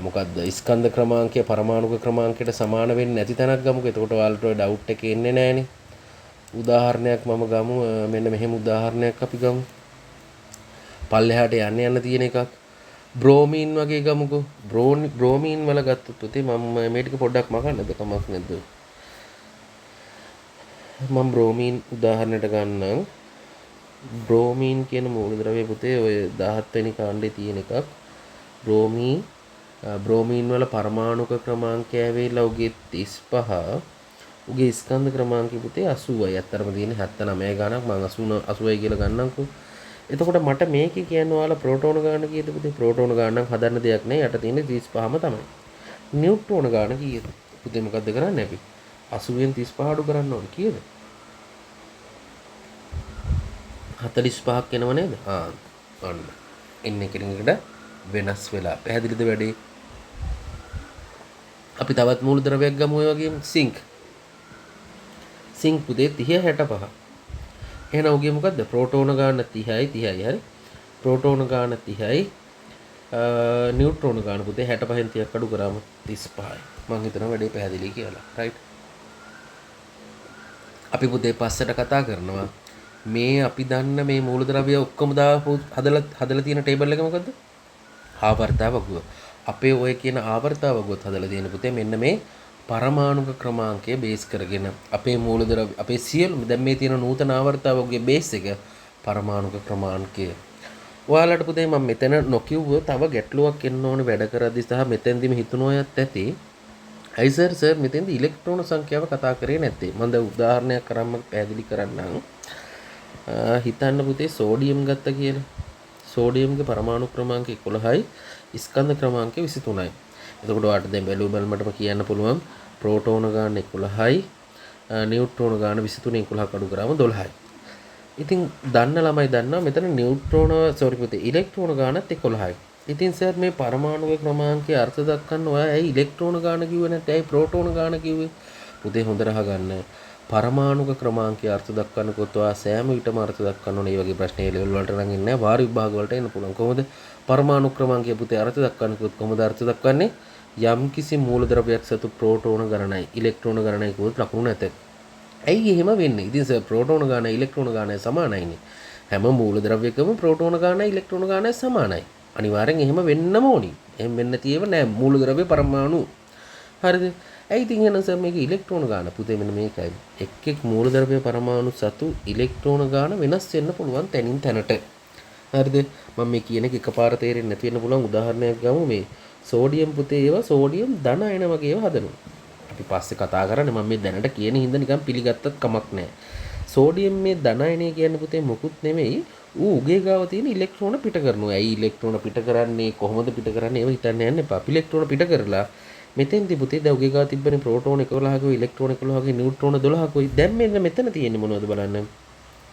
මොකද්ද ස්කන්ධ ක්‍රමාංකය පරමාණුක ක්‍රමාංකයට සමාන වෙන්නේ නැති තැනක් ගමුකෝ. එතකොට ඔයාලට ඔය ඩවුට් එක එන්නේ නැහනේ. උදාහරණයක් මම ගමු. මෙන්න මෙහෙම උදාහරණයක් අපි ගමු. පල්ලෙහාට යන්න තියෙන එකක්. බ්‍රෝමීන් වගේ ගමුකෝ. බ්‍රෝමීන් වල ගත්තොත් පුතේ මම මේ ටික පොඩ්ඩක් මකන්නද කමක් නැද්ද? මම බ්‍රෝමීන් උදාහරණයට ගන්නම්. බ්‍රෝමීන් කියන මූලද්‍රව්‍ය පුතේ ඔය 17 වෙනි කාණ්ඩේ තියෙන එකක්. බ්‍රෝමීන් වල පරමාණුක ක්‍රමාංකය ඇවිල්ලා උගේ 35, උගේ ස්කන්ධ ක්‍රමාංකය පුතේ 80යි. අත්‍තරම තියෙන 79 ගණක් මම 80යි කියලා ගන්නම්කෝ. එතකොට මට මේකේ කියන්න ඔයාලා ප්‍රෝටෝන ගාන කීයද පුතේ? ප්‍රෝටෝන ගාන නම් හදන්න දෙයක් නැහැ. යට තියෙන්නේ 35ම තමයි. නියුට්‍රෝන ගාන කීයද? පුතේ මොකද්ද කරන්නේ අපි? 80න් 35 අඩු කරන්න ඕනේ කීයද? 45ක් එනව නේද? අන්න. එන්න එකිනෙකට වෙනස් වෙලා. පැහැදිලිද වැඩේ? අපි තවත් මූලද්‍රව්‍යයක් ගමු ඔය වගේම සිංක්. සිංක් පුතේ 30 65. එහෙනම් උගේ මොකද්ද? ප්‍රෝටෝන ගාන 30යි හරි. ප්‍රෝටෝන ගාන 30යි. නියුට්‍රෝන ගාන පුතේ 65න් 30ක් අඩු කරාම 35යි. මම හිතනවා වැඩේ පැහැදිලි කියලා. රයිට්. අපි පුතේ පස්සට කතා කරනවා. මේ අපි දන්න මේ මූලද්‍රව්‍ය ඔක්කොම දාපු හදලා තියෙන ටේබල් එක මොකද්ද? ආවර්තාවගුව. අපේ ඔය කියන ආවර්තාවගුවත් හදලා තියෙන පුතේ මෙන්න මේ පරමාණුක ක්‍රමාංකය බේස් කරගෙන අපේ මූලද්‍රව්‍ය අපේ සියලුම දැන් මේ තියෙන නූතන ආවර්තාවගුවේ බේස් එක පරමාණුක ක්‍රමාංකය. ඔයාලට පුතේ මම මෙතන නොකියුව තව ගැටලුවක් එන්න ඕනේ වැඩ කරද්දි සහ මෙතෙන්දිම හිතුනෝයත් ඇති. අයි සර් මෙතෙන්දි ඉලෙක්ට්‍රෝන සංඛ්‍යාව කතා කරේ නැත්තේ. මම දැන් උදාහරණයක් කරන්ම පැහැදිලි කරන්නම්. හිතන්න පුතේ සෝඩියම් ගත්ත කියලා. සෝඩියම්ගේ පරමාණු ක්‍රමාංකය 11යි, ස්කන්ධ ක්‍රමාංකය 23යි. එතකොට ඔයාලට දැන් බැලුවම කියන්න පුළුවන් ප්‍රෝටෝන ගාන 11යි, නියුට්‍රෝන ගාන 23 11ක් අඩු කරාම 12යි. ඉතින් දන්න ළමයි දන්නවා මෙතන ඉලෙක්ට්‍රෝන ගානත් 11යි. ඉතින් සර් මේ පරමාණුක ක්‍රමාංකයේ අර්ථ දක්වන්න ඔයා ඇයි ඉලෙක්ට්‍රෝන ගාන කිව්වේ නැත්නම් ඇයි ප්‍රෝටෝන ගාන කිව්වේ? පුතේ හොඳට අහගන්න. පරමාණුක ක්‍රමාංකයේ අර්ථ දක්වන්න කොට ඔයා සෑම විටම අර්ථ දක්වන්න ඕනේ. මේ වගේ ප්‍රශ්න ඒ ලෙවල් වලට නම් ඉන්නේ නැහැ. වාර විභාග වලට එන්න පුළුවන්. කොහොමද පරමාණු ක්‍රමාංකයේ පුතේ අර්ථ දක්වන්න කොට කොහොමද අර්ථ දක්වන්නේ? යම් කිසි මූලද්‍රව්‍යයක් සතු ප්‍රෝටෝන ගණනයි ඉලෙක්ට්‍රෝන ගණනයි කිව්වොත් ලකුණු නැත. ඇයි එහෙම වෙන්නේ? ඉතින් සර් ප්‍රෝටෝන ගානයි ඉලෙක්ට්‍රෝන ගානයි සමානයිනේ. හැම මූලද්‍රව්‍යකම ප්‍රෝටෝන ගානයි ඉලෙක්ට්‍රෝන ගානයි සමානයි. අනිවාර්යෙන් එහෙම වෙන්නම ඕනි. එහෙම වෙන්න තියෙව නෑ මූලද්‍රව්‍ය පරමාණු. හරිද? ඇයි ඉතින් එහෙනම් සර් මේක ඉලෙක්ට්‍රෝන ගාන පුතේ මෙන්න මේකයි. එක් මූලද්‍රව්‍ය පරමාණු සතු ඉලෙක්ට්‍රෝන ගාන වෙනස් වෙන්න පුළුවන් තැනින් තැනට. හරිද? මම මේ කියන එක එකපාර තේරෙන්නේ නැති වෙන්න පුළුවන් උදාහරණයක් ගමු. මේ සෝඩියම් පුතේ ඒවා සෝඩියම් ධන අයන වගේ ඒවා හදනවා. අපි පස්සේ කතා කරන්නේ මම මේ දැනට කියන හින්දා නිකන් පිළිගත්තත් කමක් නැහැ. සෝඩියම් මේ ධන අයනය කියන්නේ පුතේ මොකුත් නෙමෙයි. උගේ ගාව තියෙන ඉලෙක්ට්‍රෝන පිට කරනවා. ඇයි ඉලෙක්ට්‍රෝන පිට කරන්නේ? කොහොමද පිට කරන්නේ? ඒව හිතන්න යන්න එපා. ඉලෙක්ට්‍රෝන පිට කරලා මෙතෙන්දී පුතේ දැන් උගේ ගාව තිබ්බනේ ප්‍රෝටෝන 11කෝ ඉලෙක්ට්‍රෝන 11කෝ නියුට්‍රෝන 12කෝ. දැන් මෙතන තියෙන්නේ මොනවද බලන්න.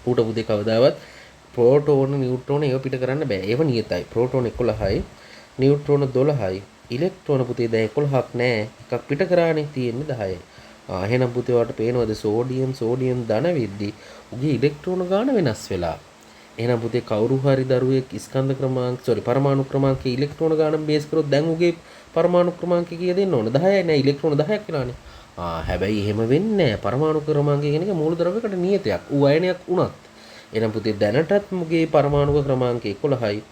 ඌට පුතේ කවදාවත් ප්‍රෝටෝන නියුට්‍රෝන ඒව පිට කරන්න බෑ. ඒව නියතයි. ප්‍රෝටෝන 11යි නියුට්‍රෝන 12යි ඉලෙක්ට්‍රෝන පුතේ දැන් 11ක් නෑ. එකක් පිට කරානේ තියෙන්නේ 10යි. එහෙනම් පුතේ ඔයාලට පේනවද සෝඩියම් ධන වෙද්දී උගේ ඉලෙක්ට්‍රෝන ගාන වෙනස් වෙලා. එහෙනම් පුතේ කවුරු හරි දරුවෙක් ස්කන්ධ ක්‍රමාංක පරමාණු ක්‍රමාංකයේ ඉලෙක්ට්‍රෝන ගාන බේස් කරොත් දැන් උගේ පරමාණු ක්‍රමාංකය කීය දෙන්න ඕන? 10යි නෑ ඉලෙක්ට්‍රෝන 10ක් වෙලානේ. හැබැයි එහෙම වෙන්නේ නෑ. පරමාණු ක්‍රමාංකය කියන එක මූලද්‍රව්‍යයකට නියතයක්. ඌ අයනයක් වුණත්. එහෙනම් පුතේ දැනටත් මුගේ පරමාණු ක්‍රමාංකය 11යි.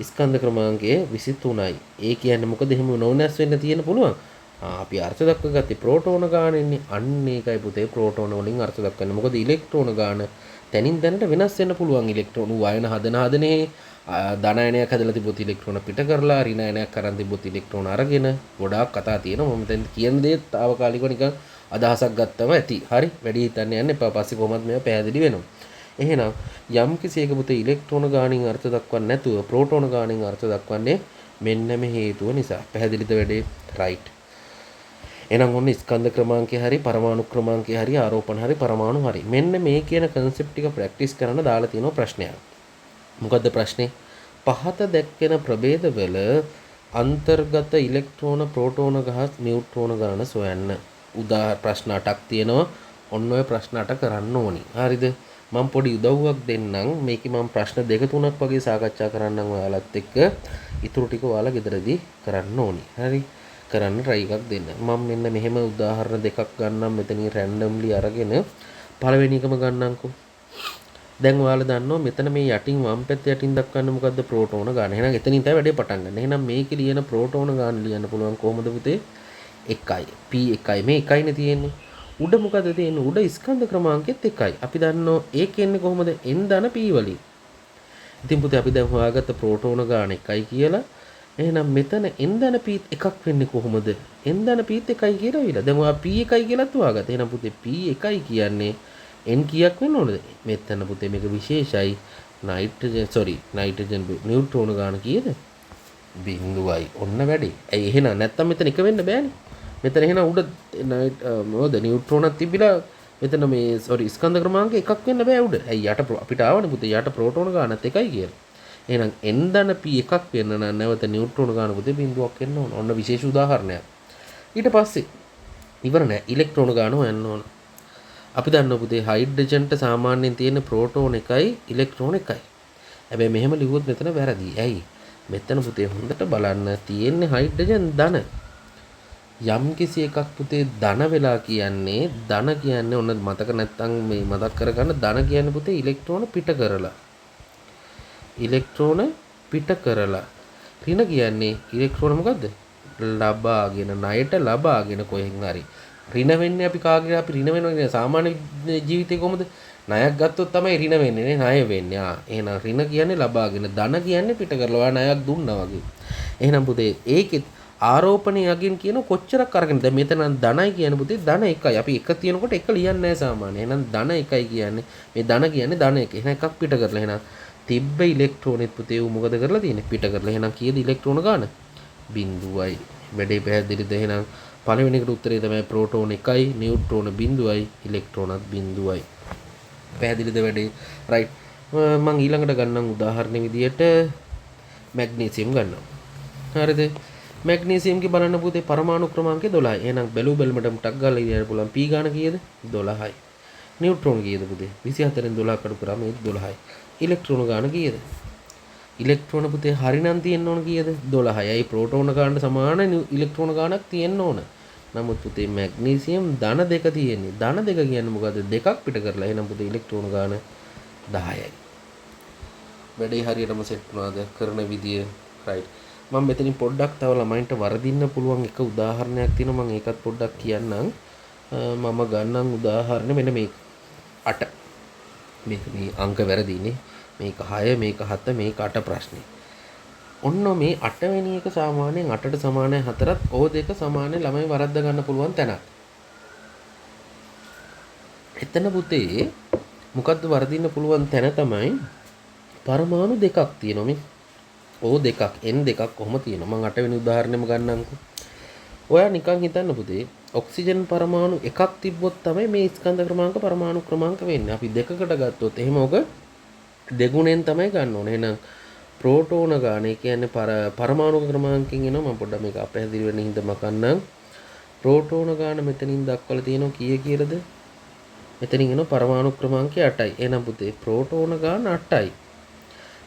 ස්කන්ධ ක්‍රමාංකය 23යි. ඒ කියන්නේ මොකද එහෙම නොවෙනස් වෙන්න තියෙන පුළුවන්. අපි අර්ථ දක්වගත්තේ ප්‍රෝටෝන ගානෙන්නේ. අන්න ඒකයි පුතේ ප්‍රෝටෝන වලින් අර්ථ දක්වන්නේ. මොකද ඉලෙක්ට්‍රෝන ගාන තැනින් තැනට වෙනස් වෙන්න පුළුවන්. ඉලෙක්ට්‍රෝන වයන හදනේ ධනායනයක් හදලා තිබොත් ඉලෙක්ට්‍රෝන පිට කරලා ඍණායනයක් කරන් තිබොත් ඉලෙක්ට්‍රෝන අරගෙන ගොඩාක් කතා තියෙනවා. මම දැන් කියන දේ తాවකාලිකව නිකන් අදහසක් ගත්තම ඇති. හරි. වැඩි හිතන්න යන්න එපා. පස්සේ කොහොමද මේවා පැහැදිලි වෙනවා. එහෙනම් යම් කිසි එක පුතේ ඉලෙක්ට්‍රෝන ගානින් අර්ථ දක්වන්නේ නැතුව ප්‍රෝටෝන ගානින් අර්ථ දක්වන්නේ මෙන්න මේ හේතුව නිසා. පැහැදිලිද වැඩේ? රයිට්. එහෙනම් ඔන්න ස්කන්ධ ක්‍රමාංකය හරි පරමාණු ක්‍රමාංකය හරි ආරෝපණ හරි පරමාණු හරි. මෙන්න මේ කියන concept ටික ප්‍රැක්ටිස් කරන්න දාලා තියෙනවා ප්‍රශ්නයක්. මොකද්ද ප්‍රශ්නේ? පහත දැක්වෙන ප්‍රභේදවල අන්තර්ගත ඉලෙක්ට්‍රෝන ප්‍රෝටෝන ගහ නියුට්‍රෝන ගාන සොයන්න. ප්‍රශ්න 8ක් තියෙනවා. ඔන්න ඔය ප්‍රශ්න 8 කරන්න ඕනි. හරිද? මම පොඩි උදව්වක් දෙන්නම්. මේකේ මම ප්‍රශ්න දෙක තුනක් වගේ සාකච්ඡා කරන්නම් ඔයාලත් එක්ක. ඊටු ටික ඔයාලා ගෙදරදී කරන්න ඕනි. හරි? කරන්න try එකක් දෙන්න. මම මෙන්න මෙහෙම උදාහරණ දෙකක් ගන්නම් මෙතනින් randomly අරගෙන පළවෙනි එකම ගන්නම්කෝ. දැන් ඔයාලා දන්නවා මෙතන මේ යටින් වම් පැත්ත යටින් දක්වන්න මොකද්ද ප්‍රෝටෝන ගාන. එහෙනම් එතනින් තමයි වැඩේ පටන් ගන්න. එහෙනම් මේකේ ලියන ප්‍රෝටෝන ගාන ලියන්න පුළුවන් කොහොමද පුතේ? 1යි. p1යි. මේ 1යිනේ තියෙන්නේ. උඩ මොකද තියෙන්නේ? උඩ ස්කන්ධ ක්‍රමාංකෙත් 1යි. අපි දන්නවා ඒක එන්නේ කොහොමද? n ධන p වලින්. ඉතින් පුතේ අපි දැන් හොයාගත්ත ප්‍රෝටෝන ගාන 1යි කියලා. එහෙනම් මෙතන n ධන p එකක් වෙන්නේ කොහොමද? n ධන p 1යි කියලා විලා. දැන් ඔයා p 1යි කියලාත් හොයාගත්තා. එහෙනම් පුතේ p 1යි කියන්නේ n කීයක් වෙන්න ඕනද? මෙතන පුතේ මේක විශේෂයි. නයිට්‍රජන් නියුට්‍රෝන ගාන කීයද? බිංදුවයි. ඔන්න වැඩි. ඇයි එහෙනම් නැත්තම් මෙතන එක වෙන්න බෑනේ. මෙතන එහෙනම් උඩ මොකද නියුට්‍රෝනක් තිබිලා මෙතන මේ ස්කන්ධ ක්‍රමාංක එකක් වෙන්න බෑ උඩ. ඇයි යට අපිට ආවනේ පුතේ යට ප්‍රෝටෝන ගානත් එකයි කියලා. එහෙනම් n ධන p එකක් වෙන්න නම් නැවත නියුට්‍රෝන ගාන පුතේ බිංදුවක් වෙන්න ඕන. ඔන්න විශේෂ උදාහරණයක්. ඊට පස්සේ ඉවර නෑ ඉලෙක්ට්‍රෝන ගාන හොයන්න ඕන. අපි දන්නවා පුතේ හයිඩ්‍රජන්ට සාමාන්‍යයෙන් තියෙන ප්‍රෝටෝන එකයි ඉලෙක්ට්‍රෝන එකයි. හැබැයි මෙහෙම ලිව්වොත් මෙතන වැරදි. ඇයි? මෙතන පුතේ හොඳට බලන්න තියෙන්නේ හයිඩ්‍රජන් ධන. යම් කිසි එකක් පුතේ ධන වෙලා කියන්නේ ධන කියන්නේ ඔන්න මතක නැත්තම් මේ මතක් කරගන්න ධන කියන්නේ පුතේ ඉලෙක්ට්‍රෝන පිට කරලා. ඉලෙක්ට්‍රෝන පිට කරලා. ඍණ කියන්නේ ඉලෙක්ට්‍රෝන මොකද්ද? ලබාගෙන ණයට ලබාගෙන කොහෙන් හරි. ඍණ වෙන්නේ අපි කාගේ අපි ඍණ වෙනවා කියන්නේ සාමාන්‍ය ජීවිතේ කොහොමද? ණයක් ගත්තොත් තමයි ඍණ වෙන්නේ නේ ණය වෙන්නේ. එහෙනම් ඍණ කියන්නේ ලබාගෙන ධන කියන්නේ පිට කරලා. ඔයා ණයක් දුන්නා වගේ. එහෙනම් පුතේ ඒකෙත් ආරෝපණය යකින් කියන කොච්චරක් අරගෙන දැන් මෙතන ධනයි කියන්නේ පුතේ ධන 1යි. අපි එක තියනකොට එක ලියන්නේ නැහැ සාමාන්‍ය. එහෙනම් ධන 1යි කියන්නේ මේ ධන කියන්නේ ධන 1. එහෙනම් එකක් පිට කරලා එහෙනම් තිබ්බ ඉලෙක්ට්‍රෝනෙත් පුතේ උ මොකද කරලා තියෙන්නේ? පිට කරලා. එහෙනම් කීයද ඉලෙක්ට්‍රෝන ගාන? බිංදුවයි. වැඩේ පැහැදිලිද? එහෙනම් පළවෙනි එකට උත්තරේ තමයි ප්‍රෝටෝන 1යි, නියුට්‍රෝන බිංදුවයි, ඉලෙක්ට්‍රෝනත් බිංදුවයි. පැහැදිලිද වැඩේ? රයිට්. මම ඊළඟට ගන්නම් උදාහරණ විදියට මැග්නීසියම් ගන්නවා. හරිද? මැග්නීසියම්ගේ බලන්න පුතේ පරමාණු ක්‍රමාංකය 12යි. එහෙනම් බැලුමට ටක් ගාලා ඉන්න පුළුවන් p ගාන කීයද? 12යි. නියුට්‍රෝන කීයද පුතේ? 24න් 12 කඩු කරාම ඒක 12යි. ඉලෙක්ට්‍රෝන ගාන කීයද? ඉලෙක්ට්‍රෝන පුතේ හරිනම් තියෙන්න ඕන කීයද? 12යි. ඒ ප්‍රෝටෝන ගානට සමාන ඉලෙක්ට්‍රෝන ගානක් තියෙන්න ඕන. නමුත් පුතේ මැග්නීසියම් ධන දෙක තියෙන්නේ. ධන දෙක කියන්නේ මොකද්ද? දෙකක් පිට කරලා. එහෙනම් පුතේ ඉලෙක්ට්‍රෝන ගාන 10යි. වැඩේ හරියටම සෙට් වුණාද? කරන විදිය රයිට්. මම මෙතනින් පොඩ්ඩක් තව ළමයින්ට වරදින්න පුළුවන් එක උදාහරණයක් තියෙනවා. මම ඒකත් පොඩ්ඩක් කියන්නම්. මම ගන්නම් උදාහරණ මෙන්න මේක 8. මේක මේ අංක වැරදිනේ. මේක 6 මේක 7 මේක 8 ප්‍රශ්නේ. ඔන්න මේ 8 වෙනි එක සාමාන්‍යයෙන් 8ට සමානයි 4ත් ඕ දෙක සමානයි ළමයි වරද්ද ගන්න පුළුවන් තැනක්. එතන පුතේ මොකද්ද වරදින්න පුළුවන් තැන තමයි පරමාණු දෙකක් තියෙනවා මේ. ඕ දෙකක් n දෙකක් කොහොම තියෙනවා. මම 8 වෙනි උදාහරණයම ගන්නම්කෝ. ඔයා නිකන් හිතන්න පුතේ ඔක්සිජන් පරමාණු එකක් තිබ්බොත් තමයි මේ ස්කන්ධ ක්‍රමාංක පරමාණු ක්‍රමාංක වෙන්නේ. අපි දෙකකට ගත්තොත් එහෙම ඔක දෙගුණෙන් තමයි ගන්න ඕනේ. එහෙනම් ප්‍රෝටෝන ගාන කියන්නේ පරමාණු ක්‍රමාංකයෙන් එනවා. මම පොඩ්ඩක් මේක අපහැදිලි වෙන්න හින්දා මකන්නම්. ප්‍රෝටෝන ගාන මෙතනින් දක්වලා තියෙනවා කීය කියලාද? මෙතනින් එනවා පරමාණු ක්‍රමාංකය 8යි. එහෙනම් පුතේ ප්‍රෝටෝන ගාන 8යි.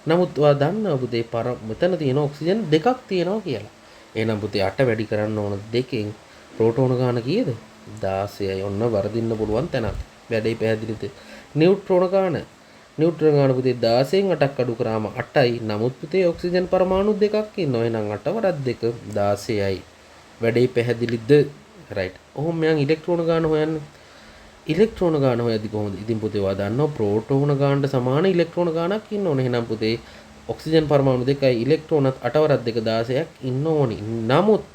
නමුත් ඔයා දන්නවා පුතේ මෙතන තියෙන ඔක්සිජන් දෙකක් තියෙනවා කියලා. එහෙනම් පුතේ 8 වැඩි කරන්න ඕන දෙකෙන් ප්‍රෝටෝන ගාන කීයද? 16යි. ඔන්න වරදින්න පුළුවන් තැනක්. වැඩේ පැහැදිලිද? නියුට්‍රෝන ගාන පුතේ 16න් 8ක් අඩු කරාම 8යි. නමුත් පුතේ ඔක්සිජන් පරමාණු දෙකක් ඉන්නවා. එහෙනම් 8 වරක් 2 16යි. වැඩේ පැහැදිලිද? රයිට්. ඔහොම මම ඉලෙක්ට්‍රෝන ගාන හොයන්නේ. ඉලෙක්ට්‍රෝන ගාන හොයද්දි කොහොමද? ඉතින් පුතේ ඔයා දන්නවා ප්‍රෝටෝන ගානට සමාන ඉලෙක්ට්‍රෝන ගානක් ඉන්න ඕනේ. එහෙනම් පුතේ ඔක්සිජන් පරමාණු දෙකයි ඉලෙක්ට්‍රෝනත් 8 වරක් 2 16ක් ඉන්න ඕනේ. නමුත්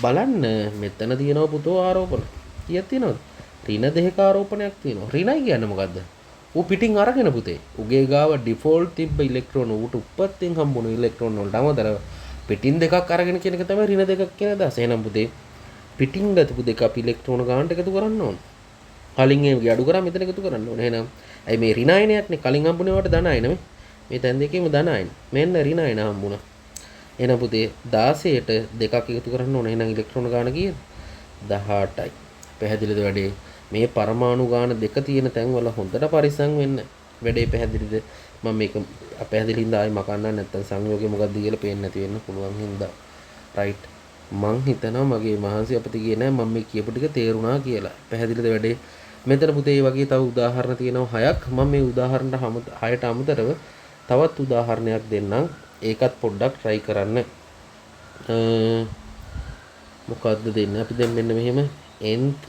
බලන්න මෙතන තියෙනවා පුතෝ ආරෝපණ. කීයක් තියෙනවද? ඍණ දෙකක ආරෝපණයක් තියෙනවා. ඍණයි කියන්නේ මොකද්ද? ඌ පිටින් අරගෙන පුතේ. උගේ ගාව ඩිෆෝල්ට් තිබ්බ ඉලෙක්ට්‍රෝන ඌට උප්පත්තියෙන් හම්බුණු ඉලෙක්ට්‍රෝන වලට අමතරව පිටින් දෙකක් අරගෙන කියන එක තමයි ඍණ දෙකක් කියන අදහස. එහෙනම් පුතේ පිටින් ගතපු දෙක අපි ඉලෙක්ට්‍රෝන ගානට එකතු කරන්න ඕන. කලින් ඒ අඩු කරා මෙතන එකතු කරන්න ඕන. එහෙනම් ඇයි මේ ඍණ අයනයක්නේ කලින් හම්බුනේ වට ධන අයන මේ තැන් දෙකේම ධන අයන. මෙන්න ඍණ අයන හම්බුණා. එහෙනම් පුතේ 16ට දෙකක් එකතු කරන්න ඕන. එහෙනම් ඉලෙක්ට්‍රෝන ගාන කීයද? 18යි. පැහැදිලිද වැඩේ? මේ පරමාණු ගාන දෙක තියෙන තැන් වල හොඳට පරිස්සම් වෙන්න. වැඩේ පැහැදිලිද? මම මේක පැහැදිලි හින්දා ආයි මකන්න නැත්තම් සංයෝගය මොකක්ද කියලා පේන්නේ නැති වෙන්න පුළුවන් හින්දා. රයිට්. මං හිතනවා මගේ මහන්සි අපිට ගියේ නෑ මම මේ කියපු ටික තේරුණා කියලා. පැහැදිලිද වැඩේ? මෙතන පුතේ මේ වගේ තව උදාහරණ තියෙනවා 6ක්. මම මේ උදාහරණ 6ට අමතරව තවත් උදාහරණයක් දෙන්නම්. ඒකත් පොඩ්ඩක් try කරන්න. මොකද්ද දෙන්නේ? අපි දැන් මෙන්න මෙහෙම n3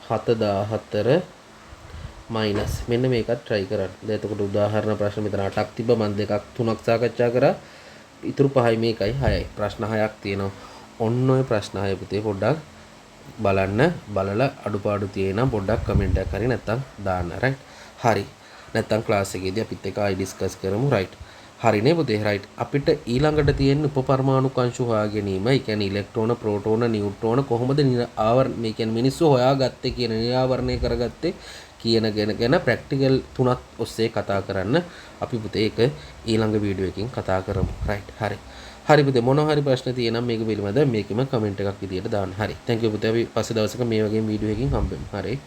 7004 මයිනස් මෙන්න මේකත් try කරන්න. දැන් එතකොට උදාහරණ ප්‍රශ්න මෙතන 8ක් තිබ්බ මම දෙකක් තුනක් සාකච්ඡා කරා. ඉතුරු 5යි මේකයි 6යි. ප්‍රශ්න 6ක් තියෙනවා. ඔන්න ඔය ප්‍රශ්න 6 පුතේ පොඩ්ඩක් බලන්න. බලලා අඩුපාඩු තියෙනම් පොඩ්ඩක් කමෙන්ට් එකක් හරි නැත්තම් දාන්න. රයිට්. හරි. නැත්තම් ක්ලාස් එකේදී අපිත් එක ආයි ඩිස්කස් කරමු. රයිට්. හරිනේ පුතේ. රයිට්. අපිට ඊළඟට තියෙන උපපරමාණු අංශු හොයා ගැනීම. ඒ කියන්නේ ඉලෙක්ට්‍රෝන, ප්‍රෝටෝන, නියුට්‍රෝන කොහොමද මේ කියන්නේ මිනිස්සු හොයාගත්තේ කියන නිරාවරණය කරගත්තේ කියන ගැන ප්‍රැක්ටිකල් තුනක් ඔස්සේ කතා කරන්න අපි පුතේ ඒක ඊළඟ වීඩියෝ එකකින් කතා කරමු. රයිට්. හරි. හරි පුතේ මොනවා හරි ප්‍රශ්න තියෙනම් මේක පිළිබඳව මේකෙම කමෙන්ට් එකක් විදියට දාන්න. හරි. thank you පුතේ. අපි පස්සේ දවසක මේ වගේ වීඩියෝ එකකින් හම්බෙමු. හරි.